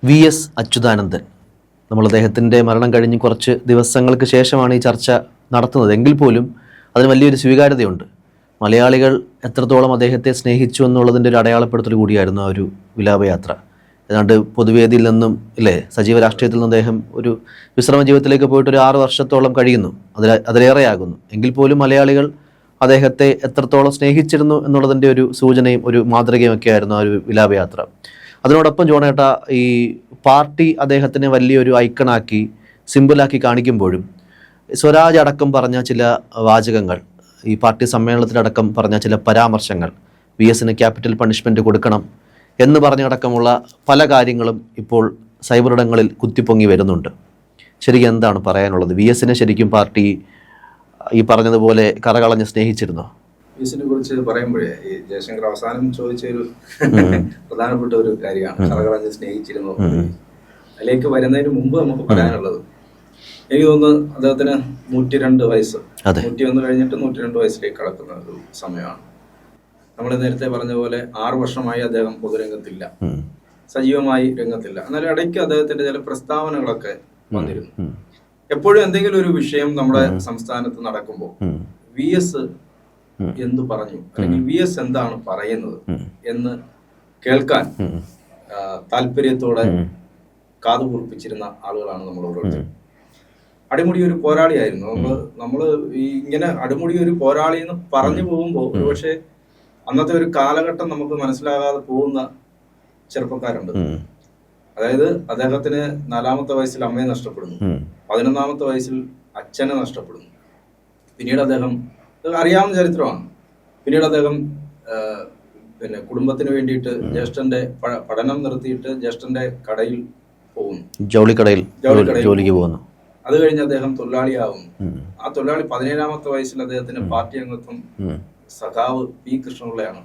VS Achuthanandan. നമ്മൾ അദ്ദേഹത്തിൻ്റെ മരണം കഴിഞ്ഞ് കുറച്ച് ദിവസങ്ങൾക്ക് ശേഷമാണ് ഈ ചർച്ച നടത്തുന്നത്. എങ്കിൽ പോലും അതിന് വലിയൊരു സ്വീകാര്യതയുണ്ട്. മലയാളികൾ എത്രത്തോളം അദ്ദേഹത്തെ സ്നേഹിച്ചു എന്നുള്ളതിൻ്റെ ഒരു അടയാളപ്പെടുത്തൽ കൂടിയായിരുന്നു ആ ഒരു വിലാപയാത്ര. ഏതാണ്ട് പൊതുവേദിയിൽ നിന്നും സജീവ രാഷ്ട്രീയത്തിൽ നിന്ന് അദ്ദേഹം ഒരു വിശ്രമ ജീവിതത്തിലേക്ക് പോയിട്ട് ഒരു 6 വർഷത്തോളം കഴിയുന്നു, അതിലേറെയാകുന്നു. എങ്കിൽ പോലും മലയാളികൾ അദ്ദേഹത്തെ എത്രത്തോളം സ്നേഹിച്ചിരുന്നു എന്നുള്ളതിൻ്റെ ഒരു സൂചനയും ഒരു മാതൃകയും ഒക്കെ ആയിരുന്നു ആ ഒരു വിലാപയാത്ര. അതിനോടൊപ്പം ജോണേട്ട, ഈ പാർട്ടി അദ്ദേഹത്തിനെ വലിയൊരു ഐക്കണാക്കി സിമ്പിളാക്കി കാണിക്കുമ്പോഴും സ്വരാജ് അടക്കം പറഞ്ഞ ചില വാചകങ്ങൾ, ഈ പാർട്ടി സമ്മേളനത്തിലടക്കം പറഞ്ഞ ചില പരാമർശങ്ങൾ, VSന് ക്യാപിറ്റൽ പണിഷ്മെൻറ്റ് കൊടുക്കണം എന്ന് പറഞ്ഞടക്കമുള്ള പല കാര്യങ്ങളും ഇപ്പോൾ സൈബറിടങ്ങളിൽ കുത്തിപ്പൊങ്ങി വരുന്നുണ്ട്. ശരിക്കും എന്താണ് പറയാനുള്ളത്? VSനെ ശരിക്കും പാർട്ടി ഈ പറഞ്ഞതുപോലെ കറകളഞ്ഞ് സ്നേഹിച്ചിരുന്നോ? VSനെ കുറിച്ച് പറയുമ്പോഴേ ഈ ജയശങ്കർ അവസാനം ചോദിച്ചൊരു പ്രധാനപ്പെട്ട ഒരു കാര്യമാണ്, കറകളഞ്ഞ് സ്നേഹിച്ചിരുന്നു. അതിലേക്ക് വരുന്നതിന് മുമ്പ് നമുക്ക് പറയാനുള്ളത്, എനിക്ക് തോന്നുന്നു അദ്ദേഹത്തിന് 102 വയസ്സ്, 101 കഴിഞ്ഞിട്ട് 102 വയസ്സിലേക്ക് കടക്കുന്ന ഒരു സമയമാണ്. നമ്മൾ നേരത്തെ പറഞ്ഞ പോലെ 6 വർഷമായി അദ്ദേഹം പൊതുരംഗത്തില്ല, സജീവമായി രംഗത്തില്ല. എന്നാലും ഇടയ്ക്ക് അദ്ദേഹത്തിന്റെ ചില പ്രസ്താവനകളൊക്കെ വന്നിരുന്നു. എപ്പോഴും എന്തെങ്കിലും ഒരു വിഷയം നമ്മുടെ സംസ്ഥാനത്ത് നടക്കുമ്പോൾ VS എന്തു പറഞ്ഞു, അല്ലെങ്കിൽ VS എന്താണ് പറയുന്നത് എന്ന് കേൾക്കാൻ താല്പര്യത്തോടെ കാതുകൂർപ്പിച്ചിരുന്ന ആളുകളാണ് നമ്മൾ ഓരോരുത്തരും. അടിമുടി ഒരു പോരാളിയായിരുന്നു. നമ്മള് ഈ ഇങ്ങനെ അടിമുടി ഒരു പോരാളി എന്ന് പറഞ്ഞു പോകുമ്പോൾ ഒരുപക്ഷെ അന്നത്തെ ഒരു കാലഘട്ടം നമുക്ക് മനസ്സിലാകാതെ പോകുന്ന ചെറുപ്പക്കാരുണ്ട്. അതായത് അദ്ദേഹത്തിന് 4-ാമത്തെ വയസ്സിൽ അമ്മയെ നഷ്ടപ്പെടുന്നു, 11-ാമത്തെ വയസ്സിൽ അച്ഛനെ നഷ്ടപ്പെടുന്നു. പിന്നീട് അദ്ദേഹം, അറിയാവുന്ന ചരിത്രമാണ്, പിന്നീട് അദ്ദേഹം കുടുംബത്തിന് വേണ്ടിയിട്ട് ജ്യേഷ്ഠന്റെ പഠനം നിർത്തിയിട്ട് ജ്യേഷ്ഠന്റെ കടയിൽ പോകുന്നു, ജൗളിക്കടയിൽ ജോലിക്ക് പോകുന്നു. അത് കഴിഞ്ഞ് അദ്ദേഹം തൊഴിലാളിയാവുന്നു. ആ തൊഴിലാളി 17-ാമത്തെ വയസ്സിൽ അദ്ദേഹത്തിന് പാർട്ടി അംഗത്വം സഖാവ് P. കൃഷ്ണപിള്ളയാണ്.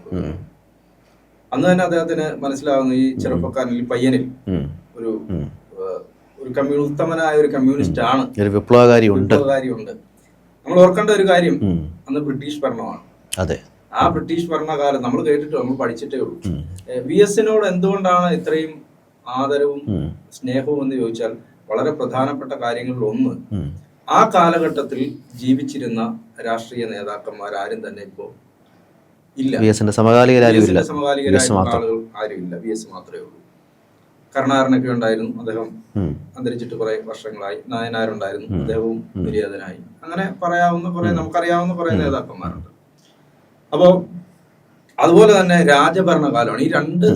അന്ന് തന്നെ അദ്ദേഹത്തിന് മനസ്സിലാവുന്നു ഈ ചെറുപ്പക്കാരനിൽ, ഈ പയ്യനിൽ ഒരു ഉത്തമനായ ഒരു കമ്മ്യൂണിസ്റ്റ് ആണ്, വിപ്ലവകാരിയുണ്ട്. നമ്മൾ ഓർക്കേണ്ട ഒരു കാര്യം, അന്ന് ബ്രിട്ടീഷ് ഭരണമാണ്. അതെ, ആ ബ്രിട്ടീഷ് ഭരണകാലം നമ്മൾ കേട്ടിട്ട്, നമ്മൾ പഠിച്ചിട്ടേ ഉള്ളൂ. VSനോട് എന്തുകൊണ്ടാണ് ഇത്രയും ആദരവും സ്നേഹവും എന്ന് ചോദിച്ചാൽ വളരെ പ്രധാനപ്പെട്ട കാര്യങ്ങളിൽ ഒന്ന്, ആ കാലഘട്ടത്തിൽ ജീവിച്ചിരുന്ന രാഷ്ട്രീയ നേതാക്കന്മാരാരും തന്നെ ഇപ്പോ ഇല്ല. സമകാലികരായിട്ടുള്ള ആളുകൾ ആരുമില്ല, VS മാത്രമേ ഉള്ളൂ. കരുണാകരനൊക്കെ ഉണ്ടായിരുന്നു, അദ്ദേഹം അന്തരിച്ചിട്ട് കുറെ വർഷങ്ങളായി. നായനാരുണ്ടായിരുന്നു, അദ്ദേഹവും നിര്യാതനായി. അങ്ങനെ പറയാവുന്ന കുറെ, നമുക്കറിയാവുന്ന കുറെ നേതാക്കന്മാരുണ്ട്. അപ്പോ അതുപോലെ തന്നെ രാജഭരണകാലമാണ് ഈ രണ്ട്.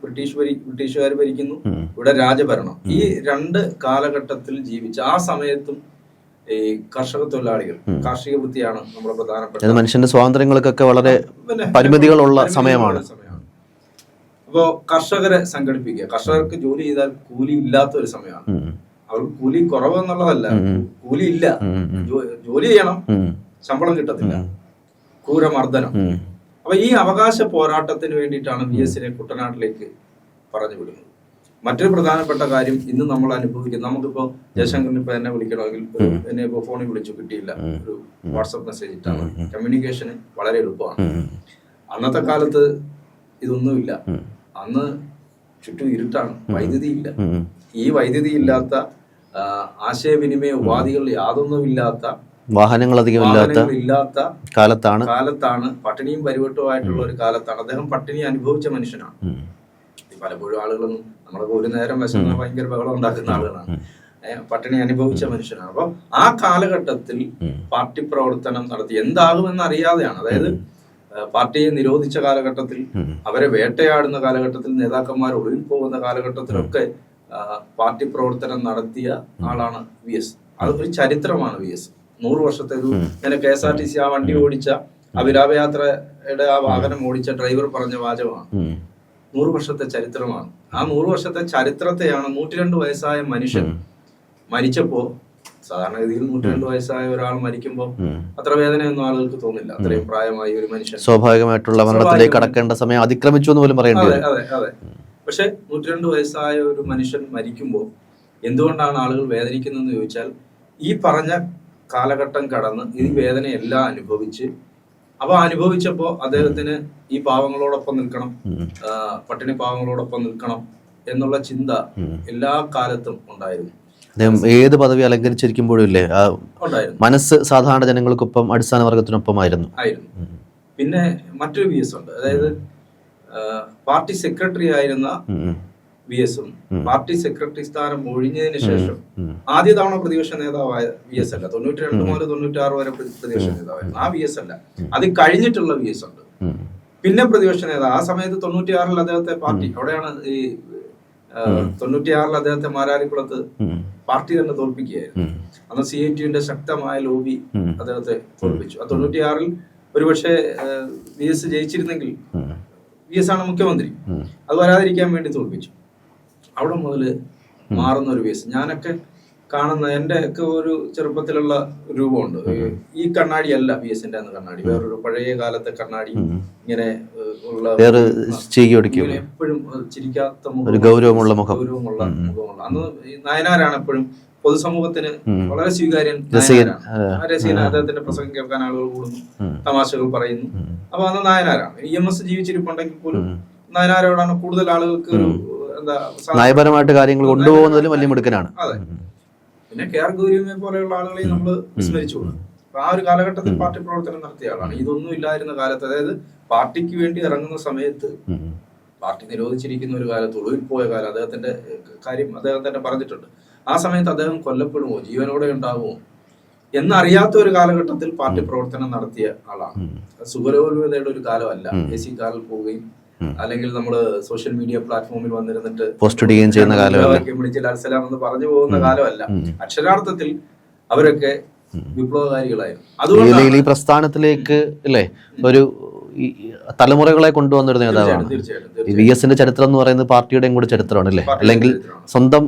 ബ്രിട്ടീഷുകാർ ഭരിക്കുന്നു, ഇവിടെ രാജഭരണം. ഈ രണ്ട് കാലഘട്ടത്തിൽ ജീവിച്ച ആ സമയത്തും ഈ കർഷക തൊഴിലാളികൾ, കാർഷിക വൃത്തിയാണ് നമ്മുടെ പ്രധാനപ്പെട്ട, മനുഷ്യന്റെ സ്വാതന്ത്ര്യങ്ങൾക്കൊക്കെ വളരെ പരിമിതികളുള്ള സമയമാണ്. അപ്പോ കർഷകരെ സംഘടിപ്പിക്കുക, കർഷകർക്ക് ജോലി ചെയ്താൽ കൂലി ഇല്ലാത്ത ഒരു സമയമാണ്. അവർക്ക് കൂലി കുറവെന്നുള്ളതല്ല, കൂലി ഇല്ല, ജോലി ചെയ്യണം, ശമ്പളം കിട്ടത്തില്ല, ക്രൂരമർദ്ദനം. അപ്പൊ ഈ അവകാശ പോരാട്ടത്തിന് വേണ്ടിയിട്ടാണ് VSനെ കുട്ടനാട്ടിലേക്ക് പറഞ്ഞു വിടുന്നത്. മറ്റൊരു പ്രധാനപ്പെട്ട കാര്യം, ഇന്ന് നമ്മൾ അനുഭവിക്കുന്നത്, നമുക്കിപ്പോ ജയശങ്കറിന് ഇപ്പൊ എന്നെ വിളിക്കണമെങ്കിൽ എന്നെ ഇപ്പൊ ഫോണിൽ വിളിച്ചു കിട്ടിയില്ല, ഒരു വാട്സപ്പ് മെസ്സേജ് ഇട്ടാണ്. കമ്മ്യൂണിക്കേഷന് വളരെ എളുപ്പമാണ്. അന്നത്തെ കാലത്ത് ഇതൊന്നുമില്ല. അന്ന് ചുറ്റും ഇരുട്ടാണ്, വൈദ്യുതി ഇല്ല. ഈ വൈദ്യുതി ഇല്ലാത്ത, ആശയവിനിമയ ഉപാധികൾ യാതൊന്നുമില്ലാത്ത, വാഹനങ്ങൾ ഇല്ലാത്ത കാലത്താണ്, പട്ടിണിയും പരിവട്ടവുമായിട്ടുള്ള ഒരു കാലത്താണ്. അദ്ദേഹം പട്ടിണി അനുഭവിച്ച മനുഷ്യനാണ്. പലപ്പോഴും ആളുകളൊന്നും, നമ്മളൊക്കെ ഒരു നേരം വിശന്ന് ഭയങ്കര ബഹളം ഉണ്ടാക്കുന്ന ആളുകളാണ്. പട്ടിണി അനുഭവിച്ച മനുഷ്യനാണ്. അപ്പൊ ആ കാലഘട്ടത്തിൽ പാർട്ടി പ്രവർത്തനം നടത്തി എന്താകുമെന്ന് അറിയാതെയാണ്, അതായത് പാർട്ടിയെ നിരോധിച്ച കാലഘട്ടത്തിൽ, അവരെ വേട്ടയാടുന്ന കാലഘട്ടത്തിൽ, നേതാക്കന്മാർ ഒളിവിൽ പോകുന്ന കാലഘട്ടത്തിലൊക്കെ പാർട്ടി പ്രവർത്തനം നടത്തിയ ആളാണ് VS. അതൊരു ചരിത്രമാണ് VS. 100 വർഷത്തെ ഒരു, ഇങ്ങനെ KSRTC ആ വണ്ടി ഓടിച്ച, ആ വിലാപയാത്രയുടെ ആ വാഹനം ഓടിച്ച ഡ്രൈവർ പറഞ്ഞ വാചകമാണ്. 100 വർഷത്തെ ചരിത്രമാണ്. ആ 100 വർഷത്തെ ചരിത്രത്തെയാണ് 102 വയസ്സായ മനുഷ്യൻ മരിച്ചപ്പോ, സാധാരണഗതിയിൽ 102 വയസ്സായ ഒരാൾ മരിക്കുമ്പോൾ അത്ര വേദനയൊന്നും ആളുകൾക്ക് തോന്നില്ല. അത്രയും പ്രായമായി ഒരു മനുഷ്യൻ സ്വാഭാവികമായിട്ടുള്ള മരണത്തിലേക്ക് കടക്കേണ്ട സമയം അതിക്രമിച്ചു എന്ന് പോലും പറയേണ്ടി വരും. അതെ. പക്ഷെ 102 വയസ്സായ ഒരു മനുഷ്യൻ മരിക്കുമ്പോൾ എന്തുകൊണ്ടാണ് ആളുകൾ വേദനിക്കുന്നതെന്ന് ചോദിച്ചാൽ, ഈ പറഞ്ഞ കാലഘട്ടം കടന്ന് ഈ വേദനയെല്ലാം അനുഭവിച്ച്, അപ്പൊ അനുഭവിച്ചപ്പോ അദ്ദേഹത്തിന് ഈ പാവങ്ങളോടൊപ്പം നിൽക്കണം, പട്ടിണി പാവങ്ങളോടൊപ്പം നിൽക്കണം, എന്നുള്ള ചിന്ത എല്ലാ കാലത്തും ഉണ്ടായിരുന്നു. അദ്ദേഹം ഏത് പദവി അലങ്കരിച്ചിരിക്കുമ്പോഴും ഇല്ലേ ഉണ്ടായിരുന്നു. മനസ്സ് സാധാരണ ജനങ്ങൾക്കൊപ്പം അടിസ്ഥാന വർഗത്തിനൊപ്പമായിരുന്നു. പിന്നെ മറ്റൊരു VS ഉണ്ട്, അതായത് പാർട്ടി സെക്രട്ടറി ആയിരുന്ന VSഉം പാർട്ടി സെക്രട്ടറി സ്ഥാനം ഒഴിഞ്ഞതിന് ശേഷം ആദ്യ തവണ പ്രതിപക്ഷ നേതാവായ VS അല്ല, 92 മുതൽ 96 വരെ പ്രതിപക്ഷ നേതാവായിരുന്നു. ആ VS അല്ല, അത് കഴിഞ്ഞിട്ടുള്ള VS ഉണ്ട്. പിന്നെ പ്രതിപക്ഷ നേതാവ് ആ സമയത്ത് 96-ൽ അദ്ദേഹത്തെ പാർട്ടി, അവിടെയാണ് ഈ 96-ൽ അദ്ദേഹത്തെ മാരാരിക്കുളത്ത് പാർട്ടി തന്നെ തോൽപ്പിക്കുകയായിരുന്നു. അന്ന് CIT-ന്റെ ശക്തമായ ലോബി അദ്ദേഹത്തെ തോൽപ്പിച്ചു. ആ 96-ൽ ഒരുപക്ഷെ VS ജയിച്ചിരുന്നെങ്കിൽ VS ആണ് മുഖ്യമന്ത്രി, അത് വരാതിരിക്കാൻ വേണ്ടി തോൽപ്പിച്ചു. അവിടെ മുതൽ മാറുന്ന ഒരു VS ഞാനൊക്കെ കാണുന്ന എൻ്റെ ഒക്കെ ഒരു ചെറുപ്പത്തിലുള്ള രൂപമുണ്ട്. ഈ കണ്ണാടി അല്ല VS-ന്റെ അന്ന് കണ്ണാടി, വേറൊരു പഴയ കാലത്തെ കണ്ണാടി, ഇങ്ങനെ ഉള്ള എപ്പോഴും ചിരിക്കാത്ത ഗൗരവമുള്ള മുഖം. അന്ന് നയനാരാണ് എപ്പോഴും പൊതുസമൂഹത്തിന് വളരെ സ്വീകാര്യൻ. രസീന, അദ്ദേഹത്തിന്റെ പ്രസംഗം കേൾക്കാൻ ആളുകൾ കൂടുന്നു, തമാശകൾ പറയുന്നു. അപ്പൊ അന്ന് നായനാരാണ്. EMS ജീവിച്ചിരിപ്പുണ്ടെങ്കിൽ പോലും നായനാരോടാണ് കൂടുതൽ ആളുകൾക്ക് ഒരു എന്താ നയപരമായിട്ട് കാര്യങ്ങൾ കൊണ്ടുപോകുന്നതിലും വലിയ മിടുക്കനാണ്. അതെ. പിന്നെ KR ഗൗരിയമ്മയെ പോലെയുള്ള ആളുകളെ നമ്മൾ വിസ്മരിച്ചു. ആ ഒരു കാലഘട്ടത്തിൽ പാർട്ടി പ്രവർത്തനം നടത്തിയ ആളാണ്. ഇതൊന്നും ഇല്ലായിരുന്ന കാലത്ത്, അതായത് പാർട്ടിക്ക് വേണ്ടി ഇറങ്ങുന്ന സമയത്ത്, പാർട്ടി നിരോധിച്ചിരിക്കുന്ന ഒരു കാലത്ത്, ഒളിവിൽ പോയ കാലം, അദ്ദേഹത്തിന്റെ കാര്യം അദ്ദേഹം തന്നെ പറഞ്ഞിട്ടുണ്ട്. ആ സമയത്ത് അദ്ദേഹം കൊല്ലപ്പെടുമോ, ജീവനോടെ ഉണ്ടാവുമോ എന്നറിയാത്ത ഒരു കാലഘട്ടത്തിൽ പാർട്ടി പ്രവർത്തനം നടത്തിയ ആളാണ്. സുഖലോലുപതയുടെ ഒരു കാലമല്ല. AC കാറിൽ പോവുകയും അല്ലെങ്കിൽ നമ്മള് സോഷ്യൽ മീഡിയ പ്ലാറ്റ്ഫോമിൽ വന്നിരുന്നിട്ട് പോസ്റ്റ് ചെയ്യുന്ന അൽസലാം എന്ന് പറഞ്ഞു പോകുന്ന കാലമല്ല. അക്ഷരാർത്ഥത്തിൽ അവരൊക്കെ വിപ്ലവകാരികളായിരുന്നു. അതുകൊണ്ട് ഈ പ്രസ്ഥാനത്തിലേക്ക് അല്ലേ ഒരു തലമുറകളെ കൊണ്ടുവന്നൊരു നേതാവാണ്. VS-ന്റെ ചരിത്രം എന്ന് പറയുന്നത് പാർട്ടിയുടെയും കൂടെ ചരിത്രമാണ് അല്ലേ, അല്ലെങ്കിൽ സ്വന്തം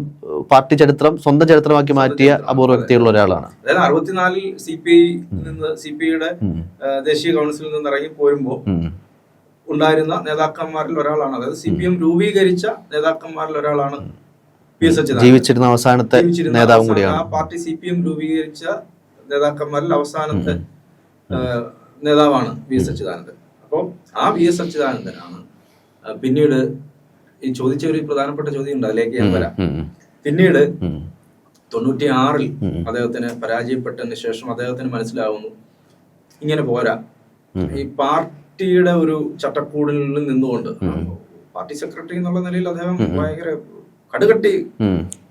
പാർട്ടി ചരിത്രം സ്വന്തം ചരിത്രമാക്കി മാറ്റിയ അപൂർവ വ്യക്തിയുള്ള ഒരാളാണ്. അതായത് 64-ൽ CPI-യുടെ ദേശീയ കൗൺസിലിൽ നിന്ന് ഇറങ്ങി പോരുമ്പോ ഉണ്ടായിരുന്ന നേതാക്കന്മാരിൽ ഒരാളാണ്. അതായത് CPM രൂപീകരിച്ച നേതാക്കന്മാരിൽ ഒരാളാണ് PS അച്യുതാനന്ദൻ. ജീവിച്ചിരുന്ന അവസാനത്തെ നേതാവും കൂടിയാണ്. ആ പാർട്ടി CPM രൂപീകരിച്ച നേതാക്കന്മാരിൽ അവസാനത്തെ നേതാവാണ് VS അച്യുതാനന്ദൻ. അപ്പോൾ ആ VS അച്യുതാനന്ദനാണ് പിന്നീട് ഈ ചോദിച്ച ഒരു പ്രധാനപ്പെട്ട ചോദ്യം ഉണ്ട്, അതിലേക്ക് ഞാൻ വരാം. പിന്നീട് 96-ൽ അദ്ദേഹത്തിന് പരാജയപ്പെട്ടതിന് ശേഷം അദ്ദേഹത്തിന് മനസ്സിലാവുന്നു ഇങ്ങനെ പോരാ, ഈ പാർട്ടിയുടെ ഒരു ചട്ടക്കൂടിൽ നിന്നുകൊണ്ട് പാർട്ടി സെക്രട്ടറി എന്നുള്ള നിലയിൽ അദ്ദേഹം ഭയങ്കര കടുകട്ടി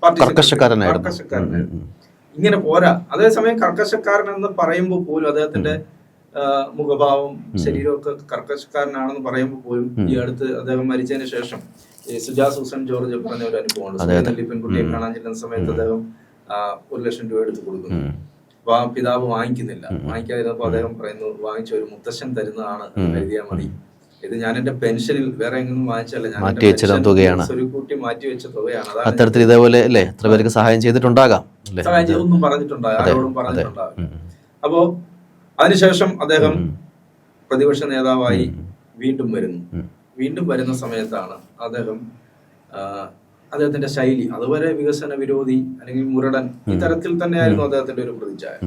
പാർട്ടി കർക്കശക്കാരനായിരുന്നു. ഇങ്ങനെ പോരാ. അതേസമയം കർക്കശക്കാരൻ എന്ന് പറയുമ്പോൾ പോലും അദ്ദേഹത്തിന്റെ മുഖഭാവം ശരീരമൊക്കെ കർക്കശക്കാരനാണെന്ന് പറയുമ്പോൾ പോലും ഈ അടുത്ത് അദ്ദേഹം മരിച്ചതിന് ശേഷം സുജാ സൂസൻ ജോർജ് പറഞ്ഞ ഒരു അനുഭവമുണ്ട്. പെൺകുട്ടിയെ കാണാൻ ചെല്ലുന്ന സമയത്ത് അദ്ദേഹം 1,00,000 രൂപ എടുത്ത് കൊടുക്കുന്നു. അപ്പൊ ആ പിതാവ് വാങ്ങിക്കുന്നില്ല. വാങ്ങിക്കാതിരുന്നപ്പോ അദ്ദേഹം പറയുന്നു, വാങ്ങിച്ച ഒരു മുത്തശ്ശൻ തരുന്നതാണ് കരുതിയാൽ മതി, ഇത് ഞാൻ എന്റെ പെൻഷനിൽ വേറെ എങ്ങും വാങ്ങിച്ചല്ല, ഞാൻ തുകയാണ്, ഒരു കൂട്ടി മാറ്റിവെച്ച തുകയാണ്. അത്തരത്തിൽ ഇതേപോലെ അല്ലേ എത്ര പേർക്ക് സഹായം ചെയ്തിട്ടുണ്ടാകാം, ഒന്നും പറഞ്ഞിട്ടുണ്ടാകും, ആരോടും പറഞ്ഞിട്ടുണ്ടാകും. അപ്പോ അതിനുശേഷം അദ്ദേഹം പ്രതിപക്ഷ നേതാവായി വീണ്ടും വരുന്നു. വീണ്ടും വരുന്ന സമയത്താണ് അദ്ദേഹത്തിന്റെ ശൈലി, അതുവരെ വികസന വിരോധി അല്ലെങ്കിൽ മുരടൻ ഈ തരത്തിൽ തന്നെയായിരുന്നു അദ്ദേഹത്തിന്റെ ഒരു പ്രതിച്ഛായ.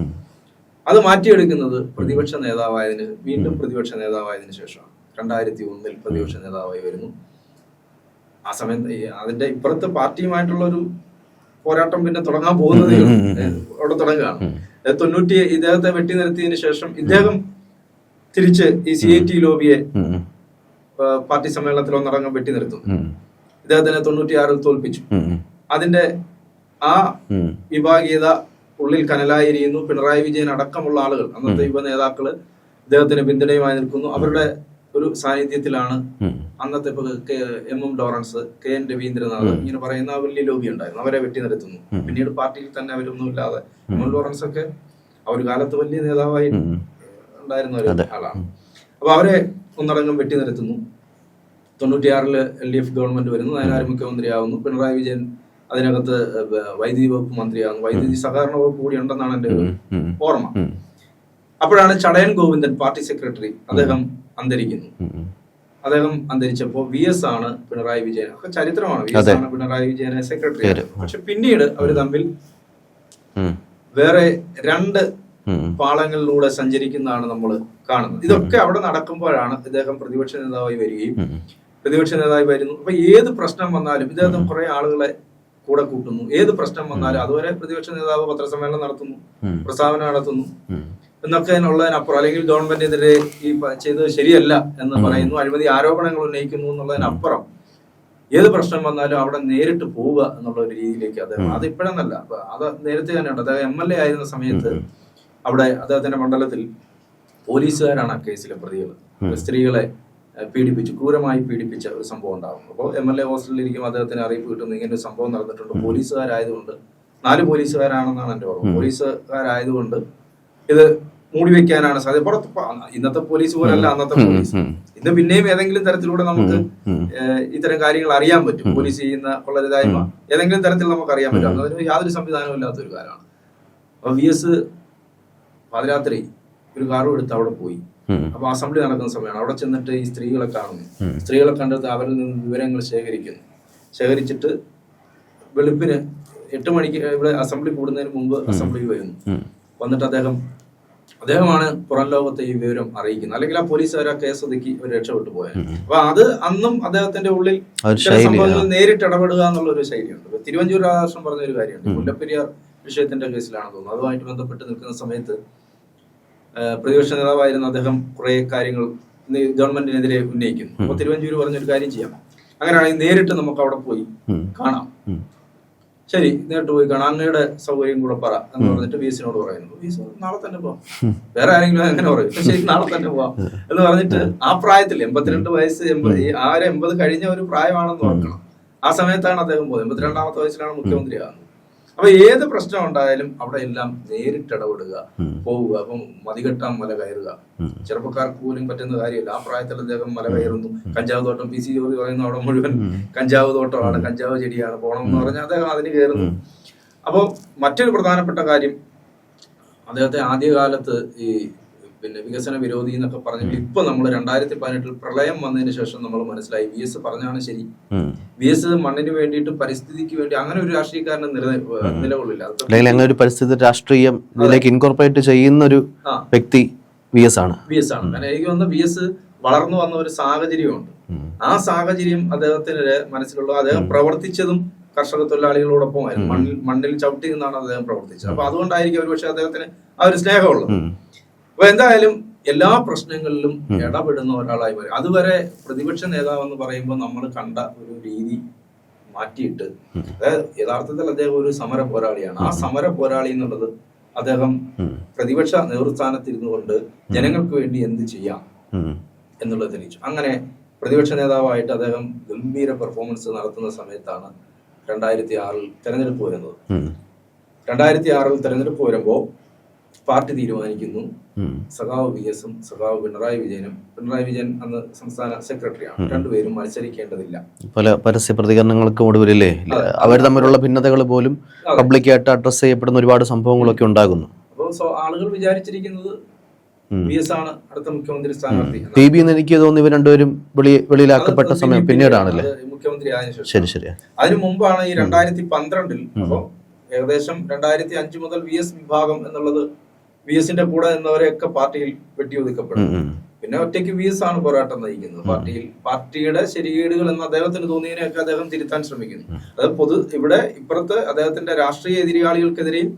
അത് മാറ്റിയെടുക്കുന്നത് പ്രതിപക്ഷ നേതാവായതിന് വീണ്ടും പ്രതിപക്ഷ നേതാവായതിനു ശേഷമാണ്. 2001-ൽ പ്രതിപക്ഷ നേതാവായി വരുന്നു. ആ സമയത്ത് അതിന്റെ ഇപ്പുറത്തെ പാർട്ടിയുമായിട്ടുള്ള ഒരു പോരാട്ടം പിന്നെ തുടങ്ങാൻ പോകുന്നത് അവിടെ തുടങ്ങുകയാണ്. 90 ഇദ്ദേഹത്തെ വെട്ടി നിർത്തിയതിനു ശേഷം ഇദ്ദേഹം തിരിച്ച് ഈ CIT ലോബിയെ പാർട്ടി സമ്മേളനത്തിൽ ഒന്നടങ്കം വെട്ടി നിർത്തുന്നു. ഇദ്ദേഹത്തിനെ 96-ൽ തോൽപ്പിച്ചു. അതിന്റെ ആ വിഭാഗീയത ഉള്ളിൽ കനലായിരിക്കുന്നു. പിണറായി വിജയൻ അടക്കമുള്ള ആളുകൾ, അന്നത്തെ യുവ നേതാക്കള് ഇദ്ദേഹത്തിന് പിന്തുണയുമായി നിൽക്കുന്നു. അവരുടെ ഒരു സാന്നിധ്യത്തിലാണ് അന്നത്തെ MM ലോറൻസ്, KN രവീന്ദ്രനാഥ് ഇങ്ങനെ പറയുന്ന വലിയ ലോബി ഉണ്ടായിരുന്നു. അവരെ വെട്ടി നിർത്തുന്നു. പിന്നീട് പാർട്ടിയിൽ തന്നെ അവരൊന്നുമില്ലാതെ MM ലോറൻസ് ഒക്കെ ആ ഒരു കാലത്ത് വലിയ നേതാവായി ഉണ്ടായിരുന്ന ഒരു ആളാണ്. അപ്പൊ അവരെ ഒന്നടങ്കം വെട്ടി നിർത്തുന്നു. 96-ൽ LDF ഗവൺമെന്റ് വരുന്നു. നയനാർ മുഖ്യമന്ത്രിയാവുന്നു. പിണറായി വിജയൻ അതിനകത്ത് വൈദ്യുതി വകുപ്പ് മന്ത്രിയാകുന്നു. വൈദ്യുതി സഹകരണ വകുപ്പ് കൂടി ഉണ്ടെന്നാണ് എന്റെ ഒരു ഓർമ്മ. അപ്പോഴാണ് ചടയൻ ഗോവിന്ദൻ പാർട്ടി സെക്രട്ടറി, അദ്ദേഹം അന്തരിക്കുന്നു. അദ്ദേഹം അന്തരിച്ചപ്പോ VS ആണ് പിണറായി വിജയൻ, ഒക്കെ ചരിത്രമാണ്, VS ആണ് പിണറായി വിജയനെ സെക്രട്ടറി. പക്ഷെ പിന്നീട് അവര് തമ്മിൽ വേറെ 2 പാളങ്ങളിലൂടെ സഞ്ചരിക്കുന്നതാണ് നമ്മൾ കാണുന്നത്. ഇതൊക്കെ അവിടെ നടക്കുമ്പോഴാണ് ഇദ്ദേഹം പ്രതിപക്ഷ നേതാവായി വരികയും പ്രതിപക്ഷ നേതാവ് വരുന്നു. അപ്പൊ ഏത് പ്രശ്നം വന്നാലും ഇദ്ദേഹം കുറെ ആളുകളെ കൂടെ കൂട്ടുന്നു. ഏത് പ്രശ്നം വന്നാലും അതുവരെ പ്രതിപക്ഷ നേതാവ് പത്രസമ്മേളനം നടത്തുന്നു, പ്രസ്താവന നടത്തുന്നു എന്നൊക്കെ ഉള്ളതിനപ്പുറം, അല്ലെങ്കിൽ ഗവൺമെന്റിനെതിരെ ഈ ചെയ്തത് ശരിയല്ല എന്ന് പറയുന്നു, അഴിമതി ആരോപണങ്ങൾ ഉന്നയിക്കുന്നു എന്നുള്ളതിനപ്പുറം ഏത് പ്രശ്നം വന്നാലും അവിടെ നേരിട്ട് പോവുക എന്നുള്ള ഒരു രീതിയിലേക്ക് അദ്ദേഹം, അത് ഇപ്പോഴെന്നല്ല, അത് നേരത്തെ തന്നെയുണ്ട്. അദ്ദേഹം MLA ആയിരുന്ന സമയത്ത് അവിടെ അദ്ദേഹത്തിന്റെ മണ്ഡലത്തിൽ പോലീസുകാരാണ് ആ കേസിലെ പ്രതികൾ. സ്ത്രീകളെ പീഡിപ്പിച്ചു, ക്രൂരമായി പീഡിപ്പിച്ച ഒരു സംഭവം ഉണ്ടാകും. അപ്പോൾ MLA ഹോസ്റ്റലിലിരിക്കും, അദ്ദേഹത്തിന് അറിയിപ്പ് കിട്ടുന്നു ഇങ്ങനെ ഒരു സംഭവം നടന്നിട്ടുണ്ട്. പോലീസുകാരായതുകൊണ്ട് 4 പോലീസുകാരാണെന്നാണ് എന്റെ ഓർമ്മ. പോലീസുകാരായതുകൊണ്ട് ഇത് മൂടി വെക്കാനാണ് സാധ്യത. പുറത്ത് ഇന്നത്തെ പോലീസ് പോലല്ല അന്നത്തെ പോലീസ്. ഇന്ന് പിന്നെയും ഏതെങ്കിലും തരത്തിലൂടെ നമുക്ക് ഇത്തരം കാര്യങ്ങൾ അറിയാൻ പറ്റും. പോലീസ് ചെയ്യുന്ന കൊള്ളരുതായ്മ ഏതെങ്കിലും തരത്തിൽ നമുക്ക് അറിയാൻ പറ്റും. അതിന് യാതൊരു സംവിധാനവും ഇല്ലാത്തൊരു കാര്യമാണ്. അപ്പൊ VS പാതിരാത്രി ഒരു കാറും എടുത്ത് അവിടെ പോയി. അപ്പൊ അസംബ്ലി നടക്കുന്ന സമയമാണ്. അവിടെ ചെന്നിട്ട് ഈ സ്ത്രീകളെ കാണുന്നു. സ്ത്രീകളെ കണ്ടിട്ട് അവരിൽ നിന്ന് വിവരങ്ങൾ ശേഖരിക്കുന്നു. ശേഖരിച്ചിട്ട് വെളുപ്പിന് 8 മണിക്ക് ഇവിടെ അസംബ്ലി കൂടുന്നതിന് മുമ്പ് അസംബ്ലിയിൽ വരുന്നു. വന്നിട്ട് അദ്ദേഹമാണ് പുറം ലോകത്തെ ഈ വിവരം അറിയിക്കുന്നത്. അല്ലെങ്കിൽ ആ പോലീസുകാർ ആ കേസ് ഒതുക്കി ഒരു രക്ഷപ്പെട്ടു പോയത്. അപ്പൊ അത് അന്നും അദ്ദേഹത്തിന്റെ ഉള്ളിൽ സംഭവങ്ങളിൽ നേരിട്ട് ഇടപെടുക എന്നുള്ള ഒരു ശൈലിയുണ്ട്. തിരുവഞ്ചൂർ രാധാകൃഷ്ണൻ പറഞ്ഞ ഒരു കാര്യമുണ്ട്. മുല്ലപ്പെരിയാർ വിഷയത്തിന്റെ കേസിലാണെന്ന് തോന്നുന്നു. അതുമായിട്ട് ബന്ധപ്പെട്ട് നിൽക്കുന്ന സമയത്ത് പ്രതിപക്ഷ നേതാവായിരുന്ന അദ്ദേഹം കുറെ കാര്യങ്ങൾ ഗവൺമെന്റിനെതിരെ ഉന്നയിക്കുന്നു. അപ്പൊ തിരുവഞ്ചൂർ പറഞ്ഞൊരു കാര്യം ചെയ്യാം, അങ്ങനെയാണെങ്കിൽ നേരിട്ട് നമുക്ക് അവിടെ പോയി കാണാം. ശരി, നേരിട്ട് പോയി കാണാം, അങ്ങയുടെ സൗകര്യം കൂടെ പറ എന്ന് പറഞ്ഞിട്ട് VS-നോട് പറയുന്നു. VS നാളെ തന്നെ പോവാം, വേറെ ആരെങ്കിലും അങ്ങനെ പറയും, ശരി നാളെ തന്നെ പോവാം എന്ന് പറഞ്ഞിട്ട് ആ പ്രായത്തിൽ 82 വയസ്സ് 80 കഴിഞ്ഞ ഒരു പ്രായമാണെന്ന് ഓർക്കണം. ആ സമയത്താണ് അദ്ദേഹം പോകുന്നത്. 82-ാമത്തെ വയസ്സിലാണ് മുഖ്യമന്ത്രിയാകുന്നത്. അപ്പൊ ഏത് പ്രശ്നം ഉണ്ടായാലും അവിടെ എല്ലാം നേരിട്ട് ഇടപെടുക, പോവുക. അപ്പം മതികെട്ടാൻ മല കയറുക ചെറുപ്പക്കാർക്ക് പോലും പറ്റുന്ന കാര്യമല്ല. ആ പ്രായത്തിൽ അദ്ദേഹം മല കയറുന്നു. കഞ്ചാവ് തോട്ടം PC ജോർജ് പറയുന്നു, അവിടെ മുഴുവൻ കഞ്ചാവ് തോട്ടമാണ്, കഞ്ചാവ് ചെടിയാണ്, പോകണം എന്ന് പറഞ്ഞാൽ അദ്ദേഹം അതിന് കയറുന്നു. അപ്പോൾ മറ്റൊരു പ്രധാനപ്പെട്ട കാര്യം, അദ്ദേഹത്തെ ആദ്യകാലത്ത് ഈ വികസന വിരോധി എന്നൊക്കെ പറഞ്ഞെങ്കിൽ ഇപ്പൊ നമ്മൾ 2018 പ്രളയം വന്നതിന് ശേഷം നമ്മൾ മനസ്സിലായി VS പറഞ്ഞാണ് ശരി. VS മണ്ണിന് വേണ്ടിയിട്ട് പരിസ്ഥിതിക്ക് വേണ്ടി അങ്ങനെ ഒരു രാഷ്ട്രീയക്കാരന് നിലകൊള്ളില്ല. അങ്ങനെ ഒരു പരിസ്ഥിതി രാഷ്ട്രീയം ഇതിലേക്ക് ഇൻകോർപ്പറേറ്റ് ചെയ്യുന്ന ഒരു വ്യക്തി VS ആണ്. കാരണം എനിക്ക് തോന്നുന്നു VS വളർന്നു വന്ന ഒരു സാഹചര്യമുണ്ട്. ആ സാഹചര്യം അദ്ദേഹത്തിന്റെ മനസ്സിലുള്ള, അദ്ദേഹം പ്രവർത്തിച്ചതും കർഷക തൊഴിലാളികളോടൊപ്പമായിരുന്നു. മണ്ണിൽ ചവിട്ടി നിന്നാണ് അദ്ദേഹം പ്രവർത്തിച്ചത്. അപ്പൊ അതുകൊണ്ടായിരിക്കും ഒരുപക്ഷെ അദ്ദേഹത്തിന് ആ ഒരു സ്നേഹമുള്ളത്. അപ്പൊ എന്തായാലും എല്ലാ പ്രശ്നങ്ങളിലും ഇടപെടുന്ന ഒരാളായി വരും. അതുവരെ പ്രതിപക്ഷ നേതാവ് എന്ന് പറയുമ്പോൾ നമ്മൾ കണ്ട ഒരു രീതി മാറ്റിയിട്ട്, അതായത് യഥാർത്ഥത്തിൽ അദ്ദേഹം ഒരു സമര പോരാളിയാണ്. ആ സമര പോരാളി എന്നുള്ളത് അദ്ദേഹം പ്രതിപക്ഷ നേതൃസ്ഥാനത്തിരുന്നു കൊണ്ട് ജനങ്ങൾക്ക് വേണ്ടി എന്ത് ചെയ്യാം എന്നുള്ളത് തെളിയിച്ചു. അങ്ങനെ പ്രതിപക്ഷ നേതാവായിട്ട് അദ്ദേഹം ഗംഭീര പെർഫോമൻസ് നടത്തുന്ന സമയത്താണ് 2006 തെരഞ്ഞെടുപ്പ് വരുന്നത്. 2006 തെരഞ്ഞെടുപ്പ് വരുമ്പോൾ പാർട്ടി തീരുമാനിക്കുന്നു സഖാവ് VS-ഉം സഖാവ് പിണറായി വിജയൻ അന്ന് സംസ്ഥാന സെക്രട്ടറിയാണ്, രണ്ടുപേരും മത്സരിക്കേണ്ടതില്ല. പല പരസ്യ പ്രതികരണങ്ങൾക്കും ഒടുവിലല്ലേ അവർ തമ്മിലുള്ള ഭിന്നതകൾ പോലും പബ്ലിക്കായിട്ട് അഡ്രസ് ചെയ്യപ്പെടുന്ന ഒരുപാട് സംഭവങ്ങളൊക്കെ ഉണ്ടാകുന്നു. അപ്പോൾ ആളുകൾ വിചാരിച്ചിരിക്കുന്നത് VS ആണ് അടുത്ത മുഖ്യമന്ത്രി സ്ഥാനാർത്ഥി. PB എന്ന് എനിക്ക് തോന്നുന്നു ഇവർ രണ്ടുപേരും വെളിയിലാക്കപ്പെട്ട സമയം പിന്നീടാണല്ലേ മുഖ്യമന്ത്രി ആയതിനു ശേഷം. അതിനു മുമ്പാണ് ഈ 2012 അപ്പോൾ ഏകദേശം 2005 മുതൽ VS വിഭാഗം എന്നുള്ളത് VS-ന്റെ കൂടെ നിന്നവരെയൊക്കെ പാർട്ടിയിൽ വെട്ടിയൊതുക്കപ്പെടും. പിന്നെ ഒറ്റയ്ക്ക് VS ആണ് പോരാട്ടം നയിക്കുന്നത്. പാർട്ടിയുടെ ശരികേടുകൾ എന്ന് അദ്ദേഹത്തിന് തോന്നിയതിനെയൊക്കെ അദ്ദേഹം തിരുത്താൻ ശ്രമിക്കുന്നു. അത് ഇവിടെ ഇപ്പുറത്ത് അദ്ദേഹത്തിന്റെ രാഷ്ട്രീയ എതിരാളികൾക്കെതിരെയും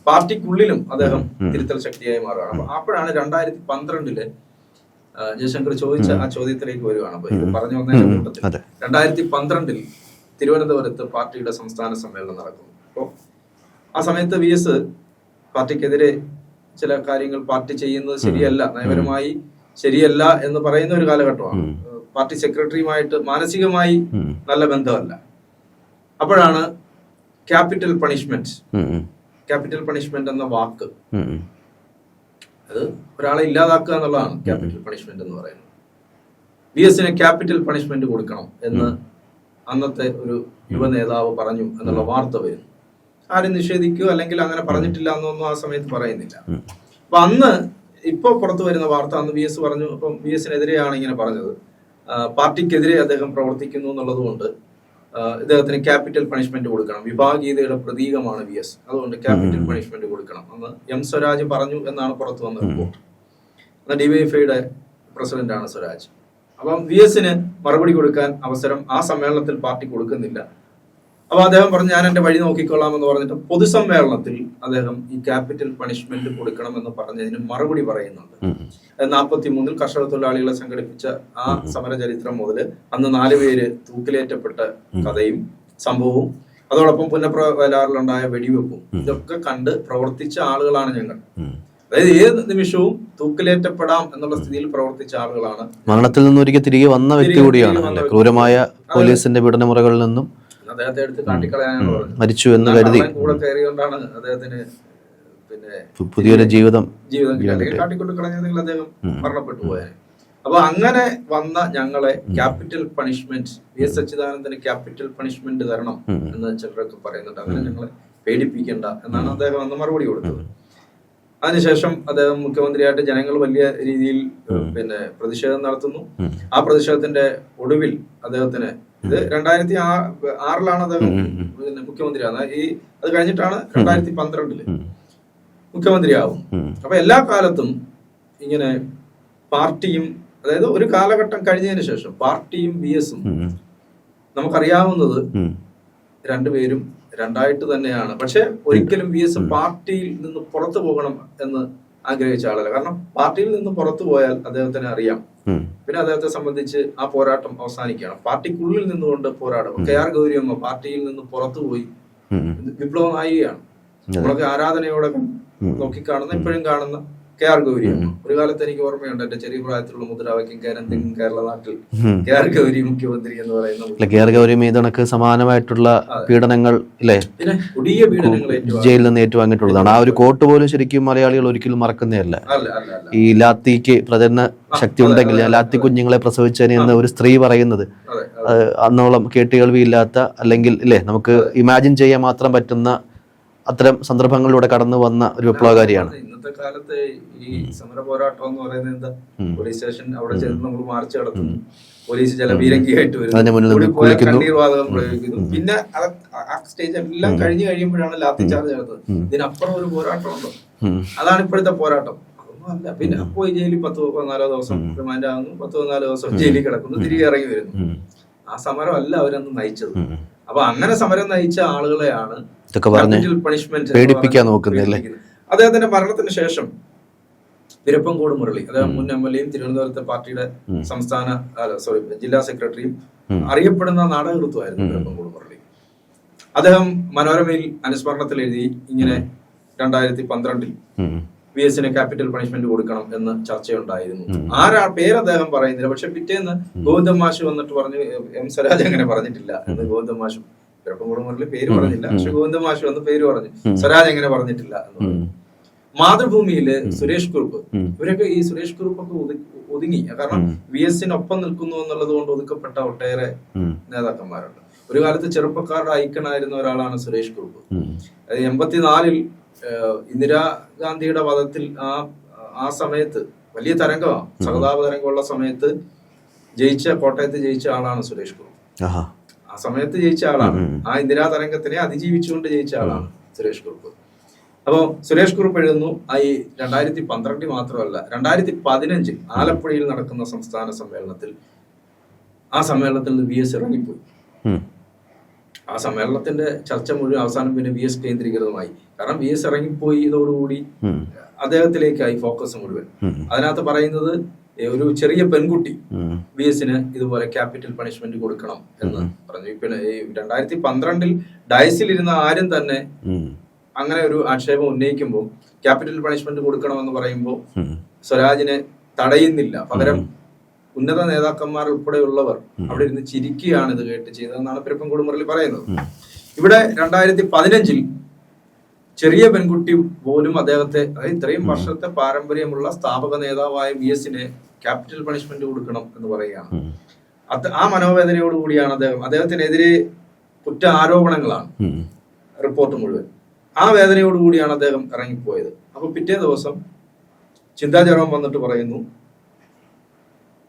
പാർട്ടിക്കുള്ളിലും അദ്ദേഹം തിരുത്തൽ ശക്തിയായി മാറുകയാണ്. അപ്പോഴാണ് 2012 ജയശങ്കർ ചോദിച്ച ആ ചോദ്യത്തിലേക്ക് വരികയാണ്. അപ്പൊ ഇത് പറഞ്ഞു വന്നതിന്റെ കൂട്ടത്തിൽ 2012 തിരുവനന്തപുരത്ത് പാർട്ടിയുടെ സംസ്ഥാന സമ്മേളനം നടക്കുന്നു. അപ്പോൾ ആ സമയത്ത് VS പാർട്ടിക്കെതിരെ ചില കാര്യങ്ങൾ പാർട്ടി ചെയ്യുന്നത് ശരിയല്ല, നയപരമായി ശരിയല്ല എന്ന് പറയുന്ന ഒരു കാലഘട്ടമാണ്. പാർട്ടി സെക്രട്ടറിയുമായിട്ട് മാനസികമായി നല്ല ബന്ധമല്ല. അപ്പോഴാണ് ക്യാപിറ്റൽ പണിഷ്മെന്റ് എന്ന വാക്ക്, അത് ഒരാളെ ഇല്ലാതാക്കുക എന്നുള്ളതാണ് ക്യാപിറ്റൽ പണിഷ്മെന്റ് എന്ന് പറയുന്നത്. VS-ന് ക്യാപിറ്റൽ പണിഷ്മെന്റ് കൊടുക്കണം എന്ന് അന്നത്തെ ഒരു യുവ നേതാവ് പറഞ്ഞു എന്നുള്ള വാർത്ത വരുന്നു. ആരും നിഷേധിക്കുകയോ അല്ലെങ്കിൽ അങ്ങനെ പറഞ്ഞിട്ടില്ല എന്നൊന്നും ആ സമയത്ത് പറയുന്നില്ല. അപ്പൊ അന്ന് ഇപ്പൊ പുറത്തു വരുന്ന വാർത്ത, അന്ന് VS പറഞ്ഞു, അപ്പം VS-നെതിരെയാണ് ഇങ്ങനെ പറഞ്ഞത്, പാർട്ടിക്കെതിരെ അദ്ദേഹം പ്രവർത്തിക്കുന്നു എന്നുള്ളത് കൊണ്ട് ഇദ്ദേഹത്തിന് ക്യാപിറ്റൽ പണിഷ്മെന്റ് കൊടുക്കണം, വിഭാഗീയതയുടെ പ്രതീകമാണ് VS, അതുകൊണ്ട് ക്യാപിറ്റൽ പണിഷ്മെന്റ് കൊടുക്കണം എന്ന് M സ്വരാജ് പറഞ്ഞു എന്നാണ് പുറത്തു വന്ന റിപ്പോർട്ട്. എന്നാൽ DYFIയുടെ പ്രസിഡന്റാണ് സ്വരാജ്. അപ്പം വി എസിന് മറുപടി കൊടുക്കാൻ അവസരം ആ സമ്മേളനത്തിൽ പാർട്ടി കൊടുക്കുന്നില്ല. അപ്പൊ അദ്ദേഹം പറഞ്ഞു ഞാൻ എന്റെ വഴി നോക്കിക്കൊള്ളാം എന്ന് പറഞ്ഞിട്ട് പൊതുസമ്മേളനത്തിൽ അദ്ദേഹം ഈ ക്യാപിറ്റൽ പണിഷ്മെന്റ് കൊടുക്കണമെന്ന് പറഞ്ഞതിന് മറുപടി പറയുന്നുണ്ട്. 43 കർഷക തൊഴിലാളികളെ സംഘടിപ്പിച്ച ആ സമര ചരിത്രം മുതൽ അന്ന് 4 പേര് തൂക്കിലേറ്റപ്പെട്ട കഥയും സംഭവവും അതോടൊപ്പം പുന്നപ്രവലാറിലുണ്ടായ വെടിവെപ്പും ഇതൊക്കെ കണ്ട് പ്രവർത്തിച്ച ആളുകളാണ് ഞങ്ങൾ. അതായത് ഏത് നിമിഷവും തൂക്കിലേറ്റപ്പെടാം എന്നുള്ള സ്ഥിതിയിൽ പ്രവർത്തിച്ച ആളുകളാണ്. മരണത്തിൽ നിന്ന് ഒരിക്കൽ തിരികെ വന്ന വ്യക്തി കൂടിയാണ്. ക്രൂരമായ പോലീസിന്റെ പീഡനമുറകളിൽ നിന്നും അദ്ദേഹത്തെ എടുത്ത് കാട്ടിക്കളയാനാണ് പറഞ്ഞത്. മരിച്ചു എന്ന് കരുതി കൂടെ കയറിയോണ്ടാണ് അദ്ദേഹത്തിന് പിന്നെ പുതിയൊരു ജീവിതം കാട്ടിക്കൊണ്ട് കളഞ്ഞെങ്കിൽ അദ്ദേഹം മരണപ്പെട്ടു പോയാൽ. അപ്പൊ അങ്ങനെ വന്ന ഞങ്ങളെ ക്യാപിറ്റൽ പണിഷ്മെന്റ് വി എസ് അച്യുതാനന്ദന് ക്യാപിറ്റൽ പണിഷ്മെന്റ് തരണം എന്ന് ചിലരൊക്കെ പറയുന്നുണ്ട്. അങ്ങനെ ഞങ്ങളെ പേടിപ്പിക്കേണ്ട എന്നാണ് അദ്ദേഹം അന്ന് മറുപടി കൊടുത്തത്. അതിനുശേഷം അദ്ദേഹം മുഖ്യമന്ത്രിയായിട്ട് ജനങ്ങൾ വലിയ രീതിയിൽ പിന്നെ പ്രതിഷേധം നടത്തുന്നു. ആ പ്രതിഷേധത്തിന്റെ ഒടുവിൽ അദ്ദേഹത്തിന് ഇത് 2006 അദ്ദേഹം പിന്നെ മുഖ്യമന്ത്രിയാണ്. അത് കഴിഞ്ഞിട്ടാണ് 2012 മുഖ്യമന്ത്രിയാവും. അപ്പൊ എല്ലാ കാലത്തും ഇങ്ങനെ പാർട്ടിയും, അതായത് ഒരു കാലഘട്ടം കഴിഞ്ഞതിന് ശേഷം പാർട്ടിയും വി എസും നമുക്കറിയാവുന്നത് രണ്ടുപേരും രണ്ടായിട്ട് തന്നെയാണ്. പക്ഷെ ഒരിക്കലും വി എസ് പാർട്ടിയിൽ നിന്ന് പുറത്തു പോകണം എന്ന് ആഗ്രഹിച്ച ആളല്ല. കാരണം പാർട്ടിയിൽ നിന്ന് പുറത്തു പോയാൽ അദ്ദേഹത്തിന് അറിയാം, പിന്നെ അദ്ദേഹത്തെ സംബന്ധിച്ച് ആ പോരാട്ടം അവസാനിക്കുകയാണ്. പാർട്ടിക്കുള്ളിൽ നിന്നുകൊണ്ട് പോരാടും. KR ഗൗരിയമ്മ പാർട്ടിയിൽ നിന്ന് പുറത്തുപോയി വിപ്ലവ നായികയാണ്. നമ്മളൊക്കെ ആരാധനയോടെ നോക്കിക്കാണുന്ന ഇപ്പോഴും കാണുന്ന KR ഗൗരിയമ്മ. ഒരു കാലത്ത് എനിക്ക് ഓർമ്മയുണ്ട്, എന്റെ ചെറിയ പ്രായത്തിലുള്ള മുദ്രാവാക്യം കേരള നാട്ടിൽ KR ഗൗരി മുഖ്യമന്ത്രി എന്ന് പറയുന്നത്. KR ഗൗരി ഇതണക്ക് സമാനമായിട്ടുള്ള പീഡനങ്ങൾ ഇല്ലേ, പിന്നെ കൊടിയ പീഡനങ്ങൾ ജയിലിൽ നിന്ന് ഏറ്റുവാങ്ങിയിട്ടുള്ളതാണ്. ആ ഒരു കോട്ട് പോലും ശരിക്കും മലയാളികൾ ഒരിക്കലും മറക്കുന്നതല്ല. ഈ ലാത്തിക്ക് പ്രചരണ ശക്തി ഉണ്ടെങ്കിൽ ലാത്തി കുഞ്ഞുങ്ങളെ പ്രസവിച്ചതിന് എന്ന് ഒരു സ്ത്രീ പറയുന്നത് അന്നോളം കേട്ടുകേൾവിയില്ലാത്ത, അല്ലെങ്കിൽ ഇല്ലേ നമുക്ക് ഇമാജിൻ ചെയ്യാൻ മാത്രം പറ്റുന്ന അത്തരം സന്ദർഭങ്ങളിലൂടെ കടന്നു വന്ന ഒരു വിപ്ലവകാരിയാണ്. ഇന്നത്തെ കാലത്ത് ഈ സമര പോരാട്ടം എന്ന് പറയുന്നത് എന്താ, പോലീസ് സ്റ്റേഷൻ അവിടെ ചെന്ന് നമ്മൾ മാർച്ച് നടത്തുന്നു, പോലീസ് ജലപീരങ്കിയായിട്ട് വരുന്നു, കണ്ണീർവാതകം പ്രയോഗിക്കുന്നു, പിന്നെ ആ സ്റ്റേജ് എല്ലാം കഴിഞ്ഞു കഴിയുമ്പോഴാണ് ലാത്തി ചാർജ് നടത്തുന്നത്. ഇതിനപ്പുറം ഒരു പോരാട്ടം ഉണ്ടോ? അതാണ് ഇപ്പോഴത്തെ പോരാട്ടം. അതൊന്നും അല്ല. പിന്നെ പോയി ജയിലിൽ 10-14 ദിവസം റിമാൻഡ് ആകുന്നു, 10-14 ദിവസം ജയിലിൽ കിടക്കുന്നു, തിരികെ ഇറങ്ങി വരുന്നു. ആ സമരം അല്ല അവരന്ന് നയിച്ചത്. അപ്പൊ അങ്ങനെ സമരം നയിച്ച ആളുകളെയാണ് പണിഷ്മെന്റ് പേടിപ്പിക്കാൻ നോക്കുന്നത്. അദ്ദേഹത്തിന്റെ മരണത്തിന് ശേഷം പിരപ്പങ്കോട് മുരളി, അദ്ദേഹം മുൻ MLA യും തിരുവനന്തപുരത്തെ പാർട്ടിയുടെ ജില്ലാ സെക്രട്ടറിയും അറിയപ്പെടുന്ന നാടകൃത്തുമായിരുന്നു പിരപ്പങ്കോട് മുരളി. അദ്ദേഹം മനോരമയിൽ അനുസ്മരണത്തിൽ എഴുതി ഇങ്ങനെ 2012 വി എസിന് ക്യാപിറ്റൽ പണിഷ്മെന്റ് കൊടുക്കണം എന്ന് ചർച്ചയുണ്ടായിരുന്നു. പേര് അദ്ദേഹം പറയുന്നില്ല. പക്ഷെ പിറ്റേന്ന് ഗോവിന്ദൻ മാഷ് വന്നിട്ട് പറഞ്ഞു M സ്വരാജ് അങ്ങനെ പറഞ്ഞിട്ടില്ല എന്ന്. ഗോവിന്ദൻ മാഷ് പിരപ്പങ്കോട് മുരളി പേര് പറഞ്ഞില്ല, പക്ഷെ ഗോവിന്ദൻ മാഷ് വന്ന് പേര് പറഞ്ഞു, സ്വരാജ് അങ്ങനെ പറഞ്ഞിട്ടില്ല എന്ന് പറഞ്ഞു. മാതൃഭൂമിയില് സുരേഷ് കുറുപ്പ്, ഇവരൊക്കെ ഈ സുരേഷ് കുറുപ്പൊക്കെ ഒതുങ്ങി. കാരണം വി എസിനൊപ്പം നിൽക്കുന്നു എന്നുള്ളത് കൊണ്ട് ഒതുക്കപ്പെട്ട ഒട്ടേറെ നേതാക്കന്മാരുണ്ട്. ഒരു കാലത്ത് ചെറുപ്പക്കാരുടെ ഐക്കണായിരുന്ന ഒരാളാണ് സുരേഷ് കുറുപ്പ്. 84 ഇന്ദിരാഗാന്ധിയുടെ വധത്തിൽ ആ സമയത്ത് വലിയ തരംഗമാണ്, സഹതാപ തരംഗമുള്ള സമയത്ത് കോട്ടയത്ത് ജയിച്ച ആളാണ് സുരേഷ് കുറുപ്പ്. ആ സമയത്ത് ജയിച്ച ആളാണ്. ആ ഇന്ദിരാ തരംഗത്തിനെ അതിജീവിച്ചുകൊണ്ട് ജയിച്ച ആളാണ് സുരേഷ് കുറുപ്പ്. അപ്പൊ സുരേഷ് കുറുപ്പ് എഴുതുന്നു, ഈ 2012 മാത്രമല്ല 2015 ആലപ്പുഴയിൽ നടക്കുന്ന സംസ്ഥാന സമ്മേളനത്തിൽ, ആ സമ്മേളനത്തിൽ നിന്ന് വി എസ് ഇറങ്ങിപ്പോയി. ആ സമ്മേളനത്തിന്റെ ചർച്ച മുഴുവൻ അവസാനം പിന്നെ വി എസ് കേന്ദ്രീകൃതമായി. കാരണം വി എസ് ഇറങ്ങിപ്പോയി, ഇതോടുകൂടി അദ്ദേഹത്തിലേക്കായി ഫോക്കസ് മുഴുവൻ. അതിനകത്ത് പറയുന്നത് ഒരു ചെറിയ പെൺകുട്ടി വി എസിന് ഇതുപോലെ ക്യാപിറ്റൽ പണിഷ്മെന്റ് കൊടുക്കണം എന്ന് പറഞ്ഞു. പിന്നെ 2012 ഡയസിലിരുന്ന ആരും തന്നെ അങ്ങനെ ഒരു ആക്ഷേപം ഉന്നയിക്കുമ്പോൾ ക്യാപിറ്റൽ പണിഷ്മെന്റ് കൊടുക്കണമെന്ന് പറയുമ്പോൾ സ്വരാജിനെ തടയുന്നില്ല. പകരം ഉന്നത നേതാക്കന്മാർ ഉൾപ്പെടെയുള്ളവർ അവിടെ ഇരുന്ന് ചിരിക്കുകയാണ് ഇത് കേട്ട് ചെയ്തതെന്നാണ് പിരപ്പങ്കോട് മുരളി പറയുന്നത്. ഇവിടെ 2015 ചെറിയ പെൺകുട്ടി പോലും അദ്ദേഹത്തെ, അതായത് ഇത്രയും വർഷത്തെ പാരമ്പര്യമുള്ള സ്ഥാപക നേതാവായ വി എസിനെ ക്യാപിറ്റൽ പണിഷ്മെന്റ് കൊടുക്കണം എന്ന് പറയുകയാണ്. ആ മനോവേദനയോടുകൂടിയാണ് അദ്ദേഹത്തിനെതിരെ കുറ്റ ആരോപണങ്ങളാണ് റിപ്പോർട്ട് മുഴുവൻ. ആ വേദനയോടുകൂടിയാണ് അദ്ദേഹം ഇറങ്ങിപ്പോയത്. അപ്പൊ പിറ്റേ ദിവസം ചിന്താ ജെറോം വന്നിട്ട് പറയുന്നു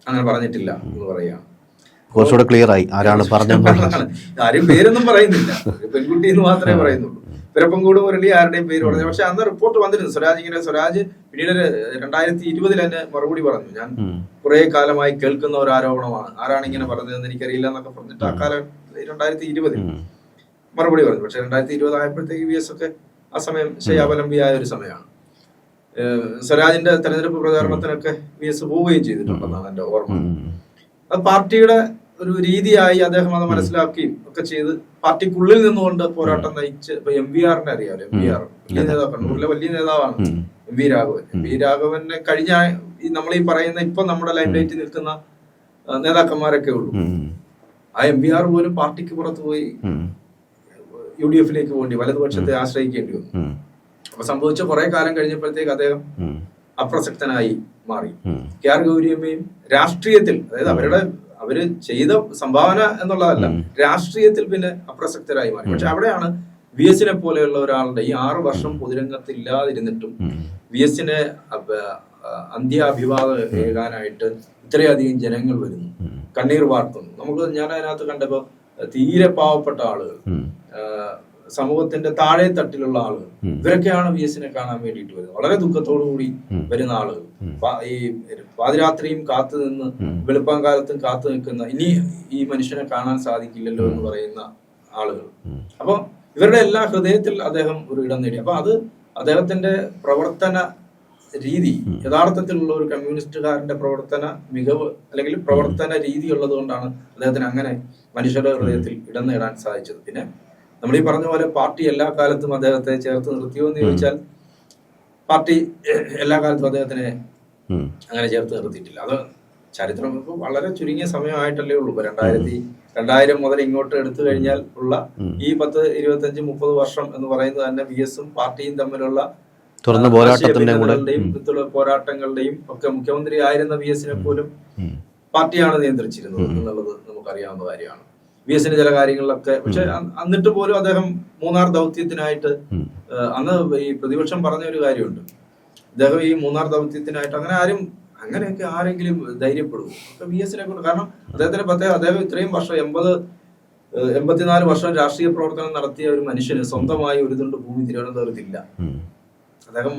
അങ്ങനെ പറഞ്ഞിട്ടില്ല എന്ന് പറയുകയാണ്. കുറച്ചുകൂടെ ക്ലിയർ ആയി ആരാണ് പറഞ്ഞത്. ആരും പേരൊന്നും പറയുന്നില്ല, പെൺകുട്ടി എന്ന് മാത്രമേ പറയുന്നുള്ളൂ. പിറപ്പംകൂട് മുരളി ആരുടെയും പേര് പറഞ്ഞു. പക്ഷെ അന്ന് റിപ്പോർട്ട് വന്നിരുന്നു സ്വരാജ് പിന്നീട് 2020 തന്നെ മറുപടി പറഞ്ഞു, ഞാൻ കുറെ കാലമായി കേൾക്കുന്ന ഒരു ആരോപണമാണ്, ആരാണ് ഇങ്ങനെ പറഞ്ഞതെന്ന് എനിക്കറിയില്ല എന്നൊക്കെ പറഞ്ഞിട്ട് ആ കാലം 2020 മറുപടി പറഞ്ഞു. പക്ഷെ 2020 ആയപ്പോഴത്തേക്ക് VS ഒക്കെ ആ സമയം ശയാവലംബിയായ ഒരു സമയമാണ്. സ്വരാജിന്റെ തെരഞ്ഞെടുപ്പ് പ്രചാരണത്തിനൊക്കെ VS പോവുകയും ചെയ്തിട്ടുണ്ടെന്നാണ് എന്റെ ഓർമ്മ. അത് പാർട്ടിയുടെ ഒരു രീതിയായി അദ്ദേഹം അത് മനസ്സിലാക്കുകയും ഒക്കെ ചെയ്ത് പാർട്ടിക്കുള്ളിൽ നിന്നുകൊണ്ട് പോരാട്ടം നയിച്ച് ഇപ്പൊ MVR-നെ അറിയാമല്ലോ. MVR വലിയ നേതാവ്, കണ്ണൂരിലെ വലിയ നേതാവാണ് MV രാഘവൻ. MV രാഘവനെ കഴിഞ്ഞ നമ്മൾ ഈ പറയുന്ന ഇപ്പൊ നമ്മുടെ ലൈം ലൈറ്റിൽ നിൽക്കുന്ന നേതാക്കന്മാരൊക്കെ ഉള്ളൂ. ആ MVR പോലും പാർട്ടിക്ക് പുറത്ത് പോയി UDF-ലേക്ക് വേണ്ടി വലതുപക്ഷത്തെ ആശ്രയിക്കേണ്ടി വന്നു. അപ്പൊ സംഭവിച്ച കുറെ കാലം കഴിഞ്ഞപ്പോഴത്തേക്ക് അദ്ദേഹം അപ്രസക്തനായി മാറി. KR ഗൗരിയമ്മയും രാഷ്ട്രീയത്തിൽ, അതായത് അവര് ചെയ്ത സംഭാവന എന്നുള്ളതല്ല, രാഷ്ട്രീയത്തിൽ പിന്നെ അപ്രസക്തരായി മാറി. പക്ഷെ അവിടെയാണ് VS-നെ പോലെയുള്ള ഒരാളുടെ ഈ 6 വർഷം പൊതുരംഗത്ത് ഇല്ലാതിരുന്നിട്ടും VS-നെ അന്ത്യാഭിവാദം ഏകാനായിട്ട് ഇത്രയധികം ജനങ്ങൾ വരുന്നു, കണ്ണീർ വാർത്തുന്നു. ഞാൻ അതിനകത്ത് കണ്ടപ്പോ തീരെ പാവപ്പെട്ട ആളുകൾ, സമൂഹത്തിന്റെ താഴെ തട്ടിലുള്ള ആളുകൾ, ഇവരൊക്കെയാണ് VS-നെ കാണാൻ വേണ്ടിയിട്ട് വരുന്നത്. വളരെ ദുഃഖത്തോടു കൂടി വരുന്ന ആളുകൾ, ഈ പാതിരാത്രിയും കാത്തു നിന്ന് വെളുപ്പാൻ കാലത്തും കാത്തു നിൽക്കുന്ന, ഇനി ഈ മനുഷ്യനെ കാണാൻ സാധിക്കില്ലല്ലോ എന്ന് പറയുന്ന ആളുകൾ. അപ്പൊ ഇവരുടെ എല്ലാ ഹൃദയത്തിൽ അദ്ദേഹം ഒരു ഇടം നേടി. അപ്പൊ അത് അദ്ദേഹത്തിന്റെ പ്രവർത്തന രീതി യഥാർത്ഥത്തിലുള്ള ഒരു കമ്മ്യൂണിസ്റ്റുകാരന്റെ പ്രവർത്തന മികവ് അല്ലെങ്കിൽ പ്രവർത്തന രീതി ഉള്ളത് കൊണ്ടാണ് അദ്ദേഹത്തിന് അങ്ങനെ മനുഷ്യരുടെ ഹൃദയത്തിൽ ഇടം നേടാൻ സാധിച്ചത്. പിന്നെ നമ്മൾ ഈ പറഞ്ഞ പോലെ പാർട്ടി എല്ലാ കാലത്തും അദ്ദേഹത്തെ ചേർത്ത് നിർത്തിയോ എന്ന് ചോദിച്ചാൽ പാർട്ടി എല്ലാ കാലത്തും അദ്ദേഹത്തിനെ അങ്ങനെ ചേർത്ത് നിർത്തിയിട്ടില്ല. അത് ചരിത്രം ഇപ്പോൾ വളരെ ചുരുങ്ങിയ സമയമായിട്ടല്ലേ ഉള്ളൂ. 2000 മുതൽ ഇങ്ങോട്ട് എടുത്തു കഴിഞ്ഞാൽ ഉള്ള ഈ 10, 25, 30 വർഷം എന്ന് പറയുന്നത് തന്നെ VS-ഉം പാർട്ടിയും തമ്മിലുള്ള പോരാട്ടങ്ങളുടെയും ഒക്കെ മുഖ്യമന്ത്രി ആയിരുന്ന VS-നെ പോലും പാർട്ടിയാണ് നിയന്ത്രിച്ചിരുന്നത് എന്നുള്ളത് നമുക്കറിയാവുന്ന കാര്യമാണ്. VS-ന് ചില കാര്യങ്ങളിലൊക്കെ, പക്ഷെ എന്നിട്ട് പോലും അദ്ദേഹം മൂന്നാർ ദൗത്യത്തിനായിട്ട്, അന്ന് ഈ പ്രതിപക്ഷം പറഞ്ഞ ഒരു കാര്യമുണ്ട്, അദ്ദേഹം ഈ മൂന്നാർ ദൗത്യത്തിനായിട്ട് അങ്ങനെയൊക്കെ ആരെങ്കിലും ധൈര്യപ്പെടും VS-നെ കൊണ്ട്. കാരണം അദ്ദേഹത്തിന്റെ പ്രത്യേക, അദ്ദേഹം ഇത്രയും വർഷം 84 വർഷം രാഷ്ട്രീയ പ്രവർത്തനം നടത്തിയ ഒരു മനുഷ്യന് സ്വന്തമായി ഒരു തുണ്ട് ഭൂമി തിരുവനന്തപുരത്തില്ല. അദ്ദേഹം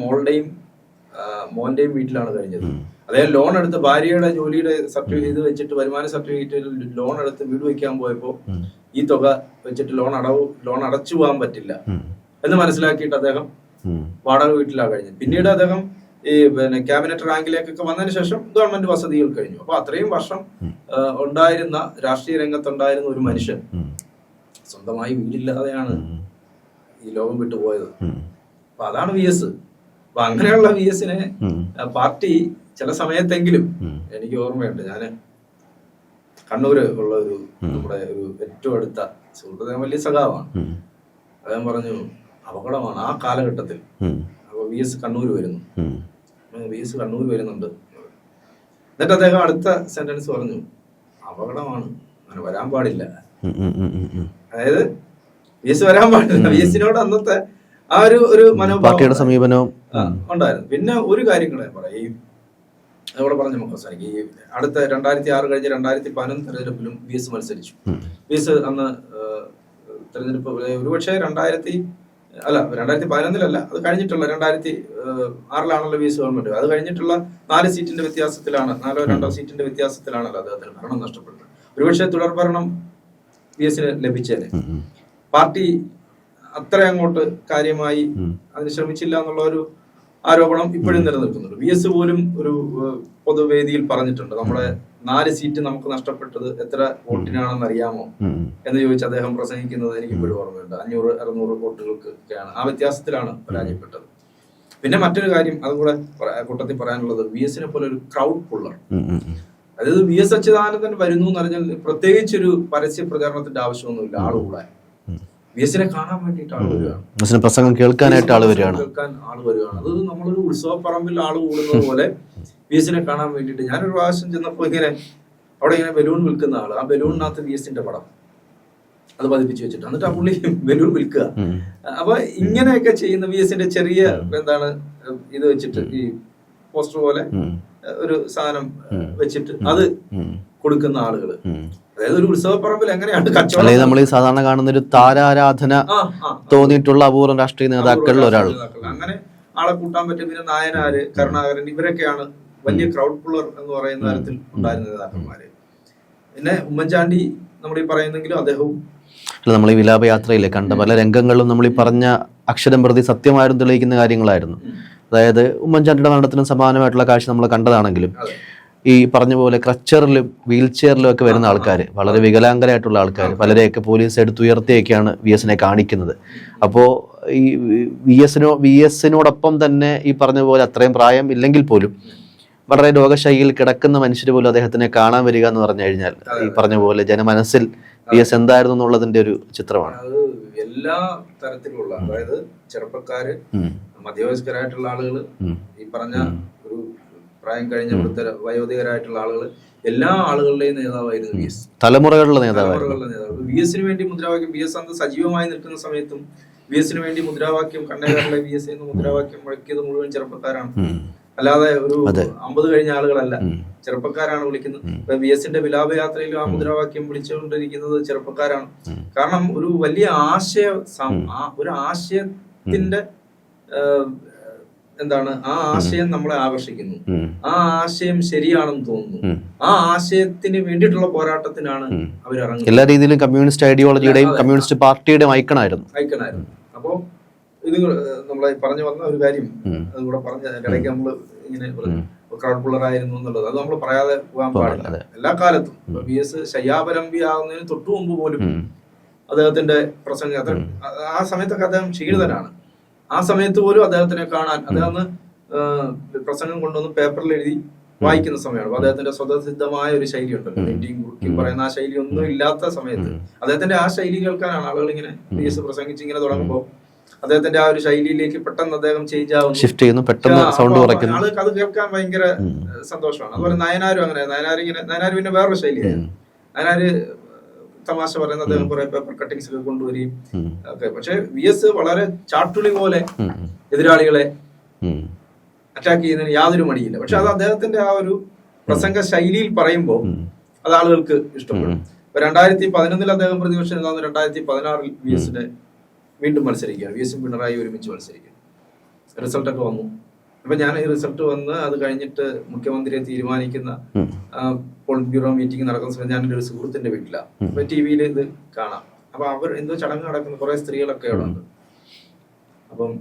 മോന്റെയും വീട്ടിലാണ് കഴിഞ്ഞത്. അദ്ദേഹം ലോൺ എടുത്ത് ഭാര്യയുടെ ജോലിയുടെ സർട്ടിഫിക്കറ്റ് ഇത് വെച്ചിട്ട്, വരുമാന സർട്ടിഫിക്കറ്റിൽ ലോൺ എടുത്ത് വീട് വെക്കാൻ പോയപ്പോ ഈ തുക വെച്ചിട്ട് ലോൺ അടച്ചു പോകാൻ പറ്റില്ല എന്ന് മനസ്സിലാക്കിയിട്ട് അദ്ദേഹം വാടക വീട്ടിലാണ് കഴിഞ്ഞത്. പിന്നീട് അദ്ദേഹം ഈ ക്യാബിനറ്റ് റാങ്കിലേക്കൊക്കെ വന്നതിന് ശേഷം ഗവൺമെന്റ് വസതികൾ കഴിഞ്ഞു. അപ്പൊ അത്രയും വർഷം ഉണ്ടായിരുന്ന രാഷ്ട്രീയ രംഗത്തുണ്ടായിരുന്ന ഒരു മനുഷ്യൻ സ്വന്തമായി വീടില്ലാതെയാണ് ഈ ലോകം വിട്ടുപോയത്. അപ്പൊ അതാണ് VS. അപ്പൊ അങ്ങനെയുള്ള VS-നെ പാർട്ടി ചില സമയത്തെങ്കിലും, എനിക്ക് ഓർമ്മയുണ്ട്, ഞാന് കണ്ണൂര് ഉള്ള നമ്മുടെ ഒരു ഏറ്റവും അടുത്ത സുഹൃത്ത്, വലിയ സഖാവാണ്, അദ്ദേഹം പറഞ്ഞു അപകടമാണ് ആ കാലഘട്ടത്തിൽ. അപ്പൊ VS കണ്ണൂർ വരുന്നുണ്ട്. എന്നിട്ട് അദ്ദേഹം അടുത്ത സെന്റൻസ് പറഞ്ഞു, അപകടമാണ്, അങ്ങനെ വരാൻ പാടില്ല. അതായത് VS വരാൻ പാടില്ല. VS-നോട് അന്നത്തെ ആ ഒരു മനോഭാവം സമീപനവും ഉണ്ടായിരുന്നു. പിന്നെ ഒരു കാര്യം കൂടെ പറയും, അതോടെ പറഞ്ഞ നമുക്ക് അവസാനിക്കും. ഈ അടുത്ത 2006 കഴിഞ്ഞ 2011 തെരഞ്ഞെടുപ്പിലും VS മത്സരിച്ചു. VS അന്ന് തെരഞ്ഞെടുപ്പ് ഒരുപക്ഷെ 2011 അത് കഴിഞ്ഞിട്ടുള്ള 2006 VS ഗവൺമെന്റ്, അത് കഴിഞ്ഞിട്ടുള്ള 4 സീറ്റിന്റെ വ്യത്യാസത്തിലാണ്, 4-2 സീറ്റിന്റെ വ്യത്യാസത്തിലാണല്ലോ അദ്ദേഹത്തിന് ഭരണം നഷ്ടപ്പെടുന്നത്. ഒരുപക്ഷെ തുടർ ഭരണം VS-ന് ലഭിച്ചേനെ. പാർട്ടി അത്ര അങ്ങോട്ട് കാര്യമായി അതിന് ശ്രമിച്ചില്ല എന്നുള്ള ഒരു ആരോപണം ഇപ്പോഴും നിലനിൽക്കുന്നുണ്ട്. VS പോലും ഒരു പൊതുവേദിയിൽ പറഞ്ഞിട്ടുണ്ട്, നമ്മുടെ 4 സീറ്റ് നമുക്ക് നഷ്ടപ്പെട്ടത് എത്ര വോട്ടിനാണെന്ന് അറിയാമോ എന്ന് ചോദിച്ച് അദ്ദേഹം പ്രസംഗിക്കുന്നത് എനിക്ക് ഇപ്പോഴും ഓർമ്മയുണ്ട്. 500-600 വോട്ടുകൾക്കൊക്കെയാണ്, ആ വ്യത്യാസത്തിലാണ് പരാജയപ്പെട്ടത്. പിന്നെ മറ്റൊരു കാര്യം അതുകൂടെ കൂട്ടത്തിൽ പറയാനുള്ളത്, VS-നെ പോലെ ഒരു ക്രൗഡ് പുള്ളർ, അതായത് VS അച്യുതാനന്ദൻ വരുന്നു എന്ന് പറഞ്ഞാൽ പ്രത്യേകിച്ചൊരു പരസ്യ പ്രചാരണത്തിന്റെ ആവശ്യമൊന്നുമില്ല. ആളുകൂടാൻ VS-നെ കാണാൻ വേണ്ടിയിട്ട് ആള് വരികയാണ്, പ്രസംഗം കേൾക്കാനായിട്ട് ആള് വരികയാണ്. അത് നമ്മളൊരു ഉത്സവപ്പറമ്പിൽ ആള് കൂടുന്നത് പോലെ VS-നെ കാണാൻ വേണ്ടിയിട്ട്. ഞാനൊരു പ്രാവശ്യം ചെന്നപ്പോ അവിടെ ഇങ്ങനെ ബലൂൺ വിൽക്കുന്ന ആള്, ആ ബലൂണിനകത്ത് VS-ന്റെ പടം അത് പതിപ്പിച്ച് വെച്ചിട്ട്, എന്നിട്ട് ആ പുള്ളി ബലൂൺ വിൽക്കുക. അപ്പൊ ഇങ്ങനെയൊക്കെ ചെയ്യുന്ന VS-ന്റെ ചെറിയ ഇത് വെച്ചിട്ട്, ഈ പോസ്റ്റർ പോലെ ഒരു സാധനം വെച്ചിട്ട് അത് കൊടുക്കുന്ന ആളുകള്, അതായത് ഒരു ഉത്സവപ്പറമ്പിൽ എങ്ങനെയാണ് അല്ലെങ്കിൽ കച്ചവടം. നമ്മൾ ഈ സാധാരണ കാണുന്ന ഒരു താരാരാധന തോന്നിയിട്ടുള്ള അപൂർവം രാഷ്ട്രീയ നേതാക്കളിൽ ഒരാൾ. അങ്ങനെ ആളെ കൂട്ടാൻ പറ്റും. പിന്നെ നായനാര്, കരുണാകരൻ, ഇവരൊക്കെയാണ് വലിയ ക്രൗഡ് പുള്ളർ എന്ന് പറയുന്ന തരത്തിൽ ഉണ്ടായിരുന്ന നേതാക്കന്മാര്. പിന്നെ ഉമ്മൻചാണ്ടി നമ്മൾ ഈ പറയുന്നെങ്കിലും അദ്ദേഹവും നമ്മൾ ഈ വിലാപയാത്രയിലെ കണ്ട പല രംഗങ്ങളിലും നമ്മൾ ഈ പറഞ്ഞ അക്ഷരം പ്രതി സത്യമായിരുന്നു തെളിയിക്കുന്ന കാര്യങ്ങളായിരുന്നു. അതായത് ഉമ്മൻചാണ്ടിയുടെ മരണത്തിനും സമാനമായിട്ടുള്ള കാഴ്ച നമ്മൾ കണ്ടതാണെങ്കിലും ഈ പറഞ്ഞ പോലെ ക്രച്ചറിലും വീൽ ചെയറിലും ഒക്കെ വരുന്ന ആൾക്കാർ, വളരെ വികലാംഗരായിട്ടുള്ള ആൾക്കാർ, പലരെയൊക്കെ പോലീസ് എടുത്തുയർത്തിയൊക്കെയാണ് വി എസിനെ കാണിക്കുന്നത്. അപ്പോൾ ഈ വി എസിനോടൊപ്പം തന്നെ ഈ പറഞ്ഞ പോലെ അത്രയും പ്രായം ഇല്ലെങ്കിൽ പോലും വളരെ രോഗശൈലിയിൽ കിടക്കുന്ന മനുഷ്യർ പോലും അദ്ദേഹത്തിനെ കാണാൻ വരിക എന്ന് പറഞ്ഞു കഴിഞ്ഞാൽ ഈ പറഞ്ഞ പോലെ ജനമനസ്സിൽ വി എസ് എന്തായിരുന്നു എന്നുള്ളതിന്റെ ഒരു ചിത്രമാണ്. അത് എല്ലാ തരത്തിലുള്ള, അതായത് ചെറുപ്പക്കാര്, മധ്യവയസ്കരായിട്ടുള്ള ആളുകൾ, ഈ പറഞ്ഞ ഒരു പ്രായം കഴിഞ്ഞ വയോധികരായിട്ടുള്ള ആളുകൾ, എല്ലാ ആളുകളുടെയും നേതാവായിരുന്നു വി എസ്. തലമുറകളുടെ നേതാവായിരുന്നു. വി എസിന് വേണ്ടി മുദ്രാവാക്യം, വി എസ് അന്ന് സജീവമായി നിൽക്കുന്ന സമയത്തും വി എസിന് വേണ്ടി മുദ്രാവാക്യം, കണ്ണേകാരിലെ വി എസ് എന്ന് മുദ്രാവാക്യം മുഴക്കിയത് മുഴുവൻ ചെറുപ്പക്കാരാണ്. അല്ലാതെ ഒരു 50 കഴിഞ്ഞ ആളുകളല്ല, ചെറുപ്പക്കാരാണ് വിളിക്കുന്നത്. ഇപ്പൊ വി എസിന്റെ വിലാപയാത്രയിലും ആ മുദ്രാവാക്യം വിളിച്ചുകൊണ്ടിരിക്കുന്നത് ചെറുപ്പക്കാരാണ്. കാരണം ഒരു വലിയ ഒരു ആശയത്തിന്റെ എന്താണ്, ആ ആശയം നമ്മളെ ആകർഷിക്കുന്നു. ആ ആശയം ശരിയാണെന്ന് തോന്നുന്നു. ആ ആശയത്തിന് വേണ്ടിയിട്ടുള്ള പോരാട്ടത്തിനാണ് അവരിറങ്ങുന്നത്. എല്ലാ രീതിയിലും കമ്മ്യൂണിസ്റ്റ് ഐഡിയോളജിയുടെയും കമ്മ്യൂണിസ്റ്റ് പാർട്ടിയുടെയും ഐക്കണായിരുന്നു. അപ്പോ ഇത് നമ്മളെ പറഞ്ഞു വന്ന ഒരു കാര്യം അതുകൂടെ പറഞ്ഞ ഇടയ്ക്ക് നമ്മള് ഇങ്ങനെ ക്രൗഡ് പുള്ളർ ആയിരുന്നു എന്നുള്ളത് അത് നമ്മൾ പറയാതെ പോകാൻ പാടില്ല. എല്ലാ കാലത്തും വി എസ് ശയ്യാപരമ്പി ആകുന്നതിന് തൊട്ടു മുമ്പ് പോലും അദ്ദേഹത്തിന്റെ പ്രസംഗം, ആ സമയത്തൊക്കെ അദ്ദേഹം ക്ഷീണിതനാണ്. ആ സമയത്ത് പോലും അദ്ദേഹത്തിനെ കാണാൻ, അദ്ദേഹം പ്രസംഗം കൊണ്ടുവന്ന് പേപ്പറിൽ എഴുതി വായിക്കുന്ന സമയമാണ്. അപ്പൊ അദ്ദേഹത്തിന്റെ സ്വതസിദ്ധമായ ഒരു ശൈലി ഉണ്ടല്ലോ, ഇന്ത്യയും കുറിക്കും പറയുന്ന ആ ശൈലി ഒന്നും ഇല്ലാത്ത സമയത്ത് അദ്ദേഹത്തിന്റെ ആ ശൈലി കേൾക്കാനാണ് ആളുകൾ ഇങ്ങനെ വി എസ് പ്രസംഗിച്ച് ഇങ്ങനെ തുടങ്ങുമ്പോൾ അദ്ദേഹത്തിന്റെ ആ ഒരു ശൈലിയിലേക്ക് പെട്ടെന്ന് അദ്ദേഹം ചേഞ്ച് ആവുന്നു, ഷിഫ്റ്റ് ചെയ്യുന്നു, പെട്ടെന്ന് സൗണ്ട് കുറയ്ക്കുന്നു. ആൾക്ക് അത് കേൾക്കാൻ ഭയങ്കര സന്തോഷമാണ്. അതുപോലെ നയനാരും അങ്ങനെ, നയനാര് പിന്നെ വേറൊരു ശൈലിയായിരുന്നു. നയനാര് തമാശ പറയുന്ന അദ്ദേഹം കുറെ പേപ്പർ കട്ടിങ്സ് ഒക്കെ കൊണ്ടുവരികയും ഒക്കെ. പക്ഷെ വി എസ് വളരെ ചാട്ടുളി പോലെ എതിരാളികളെ അറ്റാക്ക് ചെയ്യുന്നതിന് യാതൊരു മടിയില്ല. പക്ഷെ അത് അദ്ദേഹത്തിന്റെ ആ ഒരു പ്രസംഗ ശൈലിയിൽ പറയുമ്പോൾ അത് ആളുകൾക്ക് ഇഷ്ടപ്പെടും. ഇപ്പൊ 2011 അദ്ദേഹം പ്രതിപക്ഷ നേതാവ്, 2016 വി എസിന്റെ വീണ്ടും മത്സരിക്കുകയാണ്. വി എസും പിണറായി ഒരുമിച്ച് മത്സരിക്കുന്നു. റിസൾട്ടൊക്കെ വന്നു. അപ്പൊ ഞാൻ ഈ റിസൾട്ട് വന്ന് അത് കഴിഞ്ഞിട്ട് മുഖ്യമന്ത്രിയെ തീരുമാനിക്കുന്ന പോളിറ്റ് ബ്യൂറോ മീറ്റിംഗ് നടക്കുന്ന സമയത്ത് ഞാൻ എൻ്റെ ഒരു സുഹൃത്തിന്റെ വീട്ടിലാണ്. അപ്പൊ ടി-വിയിൽ ഇത് കാണാം. അപ്പൊ അവർ എന്തോ ചടങ്ങ് നടക്കുന്ന കുറെ സ്ത്രീകളൊക്കെ അവിടെ ഉണ്ട്. അപ്പം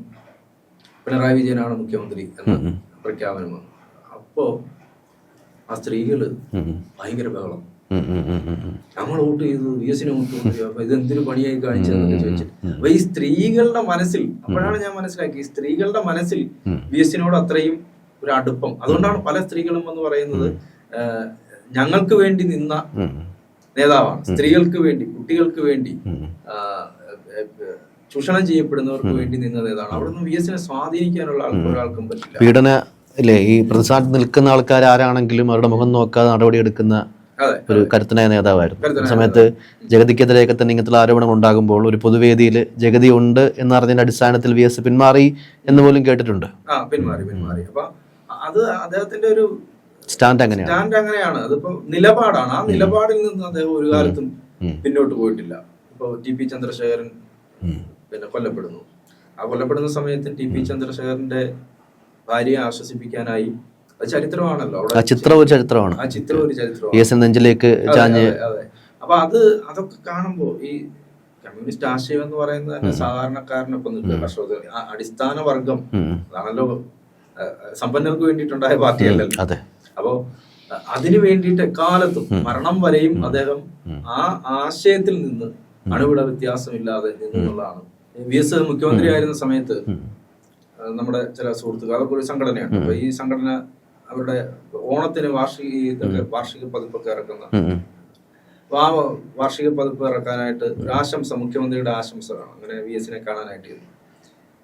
പിണറായി വിജയനാണ് മുഖ്യമന്ത്രി എന്ന പ്രഖ്യാപനം വന്നു. അപ്പോ ആ സ്ത്രീകള് ഭയങ്കര ബഹളം, നമ്മൾ വോട്ട് ചെയ്തു, വി എസിനെ വോട്ട് ചെയ്തു, അപ്പൊ ഇതെന്തൊരു പണിയായി കാണിച്ചതെന്നൊക്കെ ചോദിച്ചിട്ട്. അപ്പൊ ഈ സ്ത്രീകളുടെ മനസ്സിൽ, അപ്പോഴാണ് ഞാൻ മനസ്സിലാക്കി, സ്ത്രീകളുടെ മനസ്സിൽ വി എസിനോട് അത്രയും ഒരു അടുപ്പം. അതുകൊണ്ടാണ് പല സ്ത്രീകളും എന്ന് പറയുന്നത് ഞങ്ങൾക്ക് വേണ്ടി നിന്ന നേതാവാണ്, സ്ത്രീകൾക്ക് വേണ്ടി, കുട്ടികൾക്ക് വേണ്ടി, ചൂഷണം ചെയ്യപ്പെടുന്നവർക്ക് വേണ്ടി നിന്ന നേതാവാണ്. അവിടെ നിന്ന് വി എസിനെ സ്വാധീനിക്കാനുള്ള ഒരാൾക്കും പറ്റില്ല. പീഡന അല്ലേ, ഈ പ്രതിസ്ഥാനത്ത് നിൽക്കുന്ന ആൾക്കാർ ആരാണെങ്കിലും അവരുടെ മുഖം നോക്കാതെ നടപടിയെടുക്കുന്ന ഒരു കരുത്തനായ നേതാവായിരുന്നു. സമയത്ത് ജഗതിക്കെതിരെയൊക്കെ തന്നെ ഇങ്ങനത്തെ ആരോപണങ്ങൾ ഉണ്ടാകുമ്പോൾ ഒരു പൊതുവേദിയിൽ ജഗതി ഉണ്ട് എന്നറിഞ്ഞതിന്റെ അടിസ്ഥാനത്തിൽ വി എസ് പിന്മാറി എന്ന് പോലും കേട്ടിട്ടുണ്ട്. പിന്മാറി. അപ്പൊ അത് അദ്ദേഹത്തിന്റെ ഒരു സ്റ്റാൻഡ് അങ്ങനെയാണ്. അതിപ്പോ നിലപാടാണ്. ആ നിലപാടിൽ നിന്ന് അദ്ദേഹം ഒരു കാലത്തും പിന്നോട്ട് പോയിട്ടില്ല. ഇപ്പൊ ടി.പി. ചന്ദ്രശേഖരൻ പിന്നെ കൊല്ലപ്പെടുന്നു. ആ കൊല്ലപ്പെടുന്ന സമയത്ത് ടി.പി. ചന്ദ്രശേഖരന്റെ ഭാര്യയെ ആശ്വസിപ്പിക്കാനായി, അത് ചരിത്രമാണല്ലോ, ആ ചിത്രം ഒരു ചരിത്രമാണ്. നെഞ്ചിലേക്ക് ചാഞ്ഞ്. അപ്പൊ അതൊക്കെ കാണുമ്പോ ഈ കമ്മ്യൂണിസ്റ്റ് ആശയം എന്ന് പറയുന്നത് സാധാരണക്കാരനൊപ്പം നിൽക്കുക, കർഷകർ, അടിസ്ഥാന വർഗം, അതാണല്ലോ സമ്പന്നർക്ക് വേണ്ടിയിട്ടുണ്ടായ പാർട്ടിയല്ലല്ലോ. അപ്പോ അതിനു വേണ്ടിയിട്ട് എക്കാലത്തും മരണം വരെയും അദ്ദേഹം ആ ആശയത്തിൽ നിന്ന് അണുവിട വ്യത്യാസമില്ലാതെ നിന്നുള്ളതാണ്. വി എസ് മുഖ്യമന്ത്രി ആയിരുന്ന സമയത്ത് നമ്മുടെ ചില സുഹൃത്തുക്കൾ, അതൊക്കെ ഒരു സംഘടനയാണ്. അപ്പൊ ഈ സംഘടന അവരുടെ ഓണത്തിന് വാർഷിക പതിപ്പൊക്കെ ഇറക്കുന്ന, ആ വാർഷിക പതിപ്പ് ഇറക്കാനായിട്ട് ഒരു ആശംസ, മുഖ്യമന്ത്രിയുടെ ആശംസ വേണം. അങ്ങനെ വി എസിനെ കാണാനായിട്ട്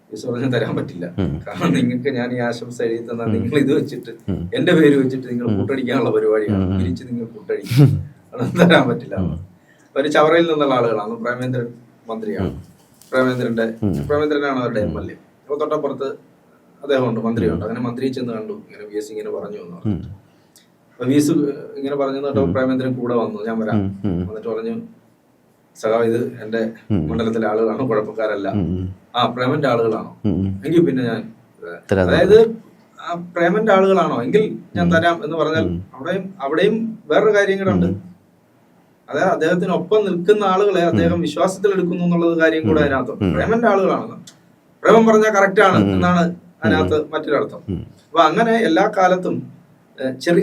വി എസ് പറഞ്ഞു തരാൻ പറ്റില്ല, കാരണം നിങ്ങൾക്ക് ഞാൻ ഈ ആശംസ എഴുതി തന്നാൽ നിങ്ങൾ ഇത് വെച്ചിട്ട് എന്റെ പേര് വെച്ചിട്ട് നിങ്ങൾ കൂട്ടടിക്കാനുള്ള പരിപാടിയാണ്, തിരിച്ച് നിങ്ങൾ കൂട്ടടിക്കും, അതൊന്നും തരാൻ പറ്റില്ല. ഒരു ചവറയിൽ നിന്നുള്ള ആളുകളാണ്. പ്രേമേന്ദ്രൻ മന്ത്രിയാണ്, പ്രേമേന്ദ്രനാണ് അവരുടെ MLA. അപ്പൊ തൊട്ടപ്പുറത്ത് അദ്ദേഹമുണ്ട്, മന്ത്രിയുണ്ട്. അങ്ങനെ മന്ത്രി ചെന്ന് കണ്ടു, ഇങ്ങനെ വി എസ് ഇങ്ങനെ പറഞ്ഞു എന്ന് പറഞ്ഞു. VS ഇങ്ങനെ പറഞ്ഞു കേട്ടോ, പ്രേമേന്ദ്രൻ കൂടെ വന്നു, ഞാൻ വരാം, എന്നിട്ട് പറഞ്ഞു സഖാവ് ഇത് എന്റെ മണ്ഡലത്തിലെ ആളുകളാണോ, കുഴപ്പക്കാരല്ല, പ്രേമന്റെ ആളുകളാണോ, എങ്കിൽ പിന്നെ ഞാൻ, അതായത് ആ പ്രേമന്റെ ആളുകളാണോ എങ്കിൽ ഞാൻ തരാം എന്ന് പറഞ്ഞാൽ അവിടെയും വേറൊരു കാര്യം കൂടെ ഉണ്ട്. അതായത് അദ്ദേഹത്തിനൊപ്പം നിൽക്കുന്ന ആളുകളെ അദ്ദേഹം വിശ്വാസത്തിൽ എടുക്കുന്നു എന്നുള്ളത് കാര്യം കൂടെ അതിനകത്ത്. പ്രേമന്റെ ആളുകളാണെന്ന് പ്രേമം പറഞ്ഞാൽ കറക്റ്റ് ആണ് എന്നാണ് അതിനകത്ത് മറ്റൊരർത്ഥം. അപ്പൊ അങ്ങനെ എല്ലാ കാലത്തും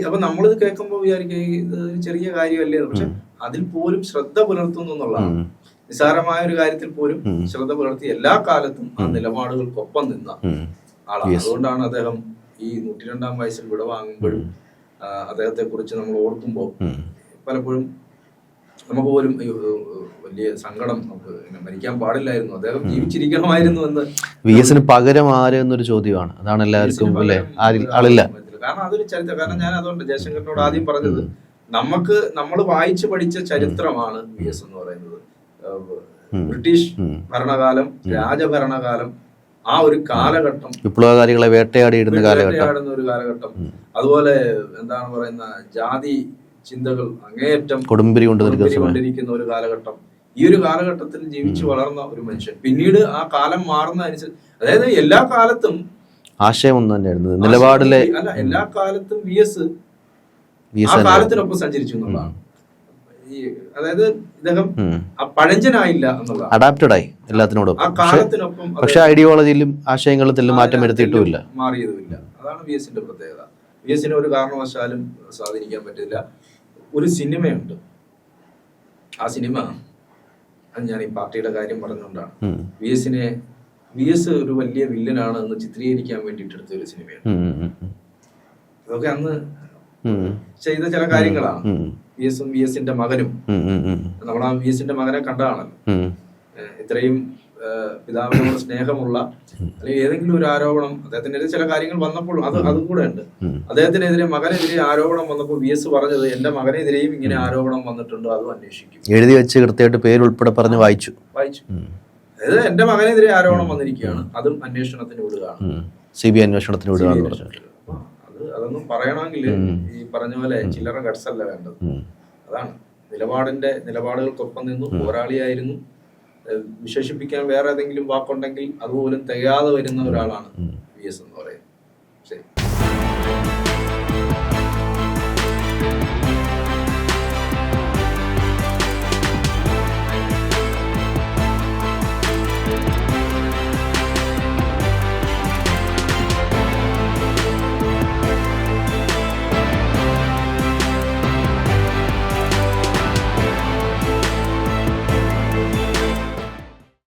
അപ്പൊ നമ്മളിത് കേൾക്കുമ്പോൾ വിചാരിക്കുക ഇത് ചെറിയ കാര്യമല്ലേ, പക്ഷെ അതിൽ പോലും ശ്രദ്ധ പുലർത്തുന്നു എന്നുള്ളതാണ്. നിസ്സാരമായ ഒരു കാര്യത്തിൽ പോലും ശ്രദ്ധ പുലർത്തി എല്ലാ കാലത്തും ആ നിലപാടുകൾക്കൊപ്പം നിന്ന ആളാണ്. അതുകൊണ്ടാണ് അദ്ദേഹം ഈ 102-ാം വയസ്സിൽ വിടവാങ്ങുമ്പോഴും അദ്ദേഹത്തെ കുറിച്ച് നമ്മൾ ഓർക്കുമ്പോൾ പലപ്പോഴും നമുക്ക് പോലും വലിയ സങ്കടം, നമുക്ക് മരിക്കാൻ പാടില്ലായിരുന്നു, അദ്ദേഹം ജീവിച്ചിരിക്കണമായിരുന്നു എന്ന്. VS പകരം ആര് എന്നൊരു ചോദ്യമാണ്, അതാണ് എല്ലാവർക്കും ആളില്ല. കാരണം അതൊരു ചരിത്രം. കാരണം ഞാൻ അതുകൊണ്ട് ജയശങ്കറിനോട് ആദ്യം പറഞ്ഞത്, നമ്മൾ വായിച്ചു പഠിച്ച ചരിത്രമാണ് VS എന്ന് പറയുന്നത്. ബ്രിട്ടീഷ് ഭരണകാലം, രാജഭരണകാലം, ആ ഒരു കാലഘട്ടം, വിപ്ലവകാരികളെ വേട്ടയാടിയിടുന്ന ഒരു കാലഘട്ടം, അതുപോലെ എന്താണ് പറയുന്ന ജാതി ചിന്തകൾ അങ്ങേയറ്റം കൊടുമ്പിരി കൊണ്ടിരിക്കുന്ന ഒരു കാലഘട്ടം. ഈ ഒരു കാലഘട്ടത്തിൽ ജീവിച്ചു വളർന്ന ഒരു മനുഷ്യൻ പിന്നീട് ആ കാലം മാറുന്ന അനുസരിച്ച്, അതായത് എല്ലാ കാലത്തും ആശയം ഒന്നും തന്നെയായിരുന്നു നിലപാടിലെ, അല്ല എല്ലാ കാലത്തും VS ആ കാലത്തിനൊപ്പം സഞ്ചരിച്ചു എന്നുള്ളതാണ്. അതായത് ഇദ്ദേഹം പഴഞ്ചനായില്ല എന്നുള്ളതാണ്, അഡാപ്റ്റഡ് ആയി എല്ലാത്തിനോടും. ആ കാലത്തിനൊപ്പം, പക്ഷെ ഐഡിയോളജിയിലും ആശയങ്ങളിലും മാറ്റം വരുത്തിയിട്ടുമില്ല, മാറിയതുമില്ല. അതാണ് VS-ന്റെ പ്രത്യേകത. VS-നെ ഒരു കാരണവശാലും സ്വാധീനിക്കാൻ പറ്റില്ല. ഒരു സിനിമയുണ്ട്, ആ സിനിമ, അത് ഞാൻ ഈ പാർട്ടിയുടെ കാര്യം പറഞ്ഞുകൊണ്ടാണ്, VS ഒരു വലിയ വില്ലനാണ് എന്ന് ചിത്രീകരിക്കാൻ വേണ്ടിയിട്ട് എടുത്ത ഒരു സിനിമയാണ്. അതൊക്കെ അന്ന് ചെയ്ത ചില കാര്യങ്ങളാണ്. VS-ഉം VS-ന്റെ മകനും, നമ്മൾ ആ VS-ന്റെ മകനെ കണ്ടതാണല്ലോ, ഇത്രയും പിതാവിനോട് സ്നേഹമുള്ള, അല്ലെങ്കിൽ ഏതെങ്കിലും ഒരു ആരോപണം അദ്ദേഹത്തിനെതിരെ ചില കാര്യങ്ങൾ വന്നപ്പോഴും അതും കൂടെ ഉണ്ട്. അദ്ദേഹത്തിനെതിരെ, മകനെതിരെ ആരോപണം വന്നപ്പോൾ VS പറഞ്ഞത്, എന്റെ മകനെതിരെയും ഇങ്ങനെ ആരോപണം വന്നിട്ടുണ്ട്, അതും അന്വേഷിക്കും. എഴുതി വെച്ച് കൃത്യമായിട്ട് പേര് ഉൾപ്പെടെ പറഞ്ഞ് വായിച്ചു. അതായത് എന്റെ മകനെതിരെ ആരോപണം വന്നിരിക്കുകയാണ്, അതും അന്വേഷണത്തിന് വിടുകയാണ്, CBI അന്വേഷണത്തിന് വിടുകയാണ് പറഞ്ഞു. അതൊന്നും പറയണമെങ്കിൽ ഈ പറഞ്ഞ പോലെ ചില്ലറ ഗട്സ് അല്ല വേണ്ടത്. അതാണ് നിലപാടുകൾക്കൊപ്പം നിന്നു, പോരാളിയായിരുന്നു. വിശേഷിപ്പിക്കാൻ വേറെ ഏതെങ്കിലും വാക്കുണ്ടെങ്കിൽ അതുപോലും തികയാതെ വരുന്ന ഒരാളാണ് VS എന്ന് പറയുന്നത്.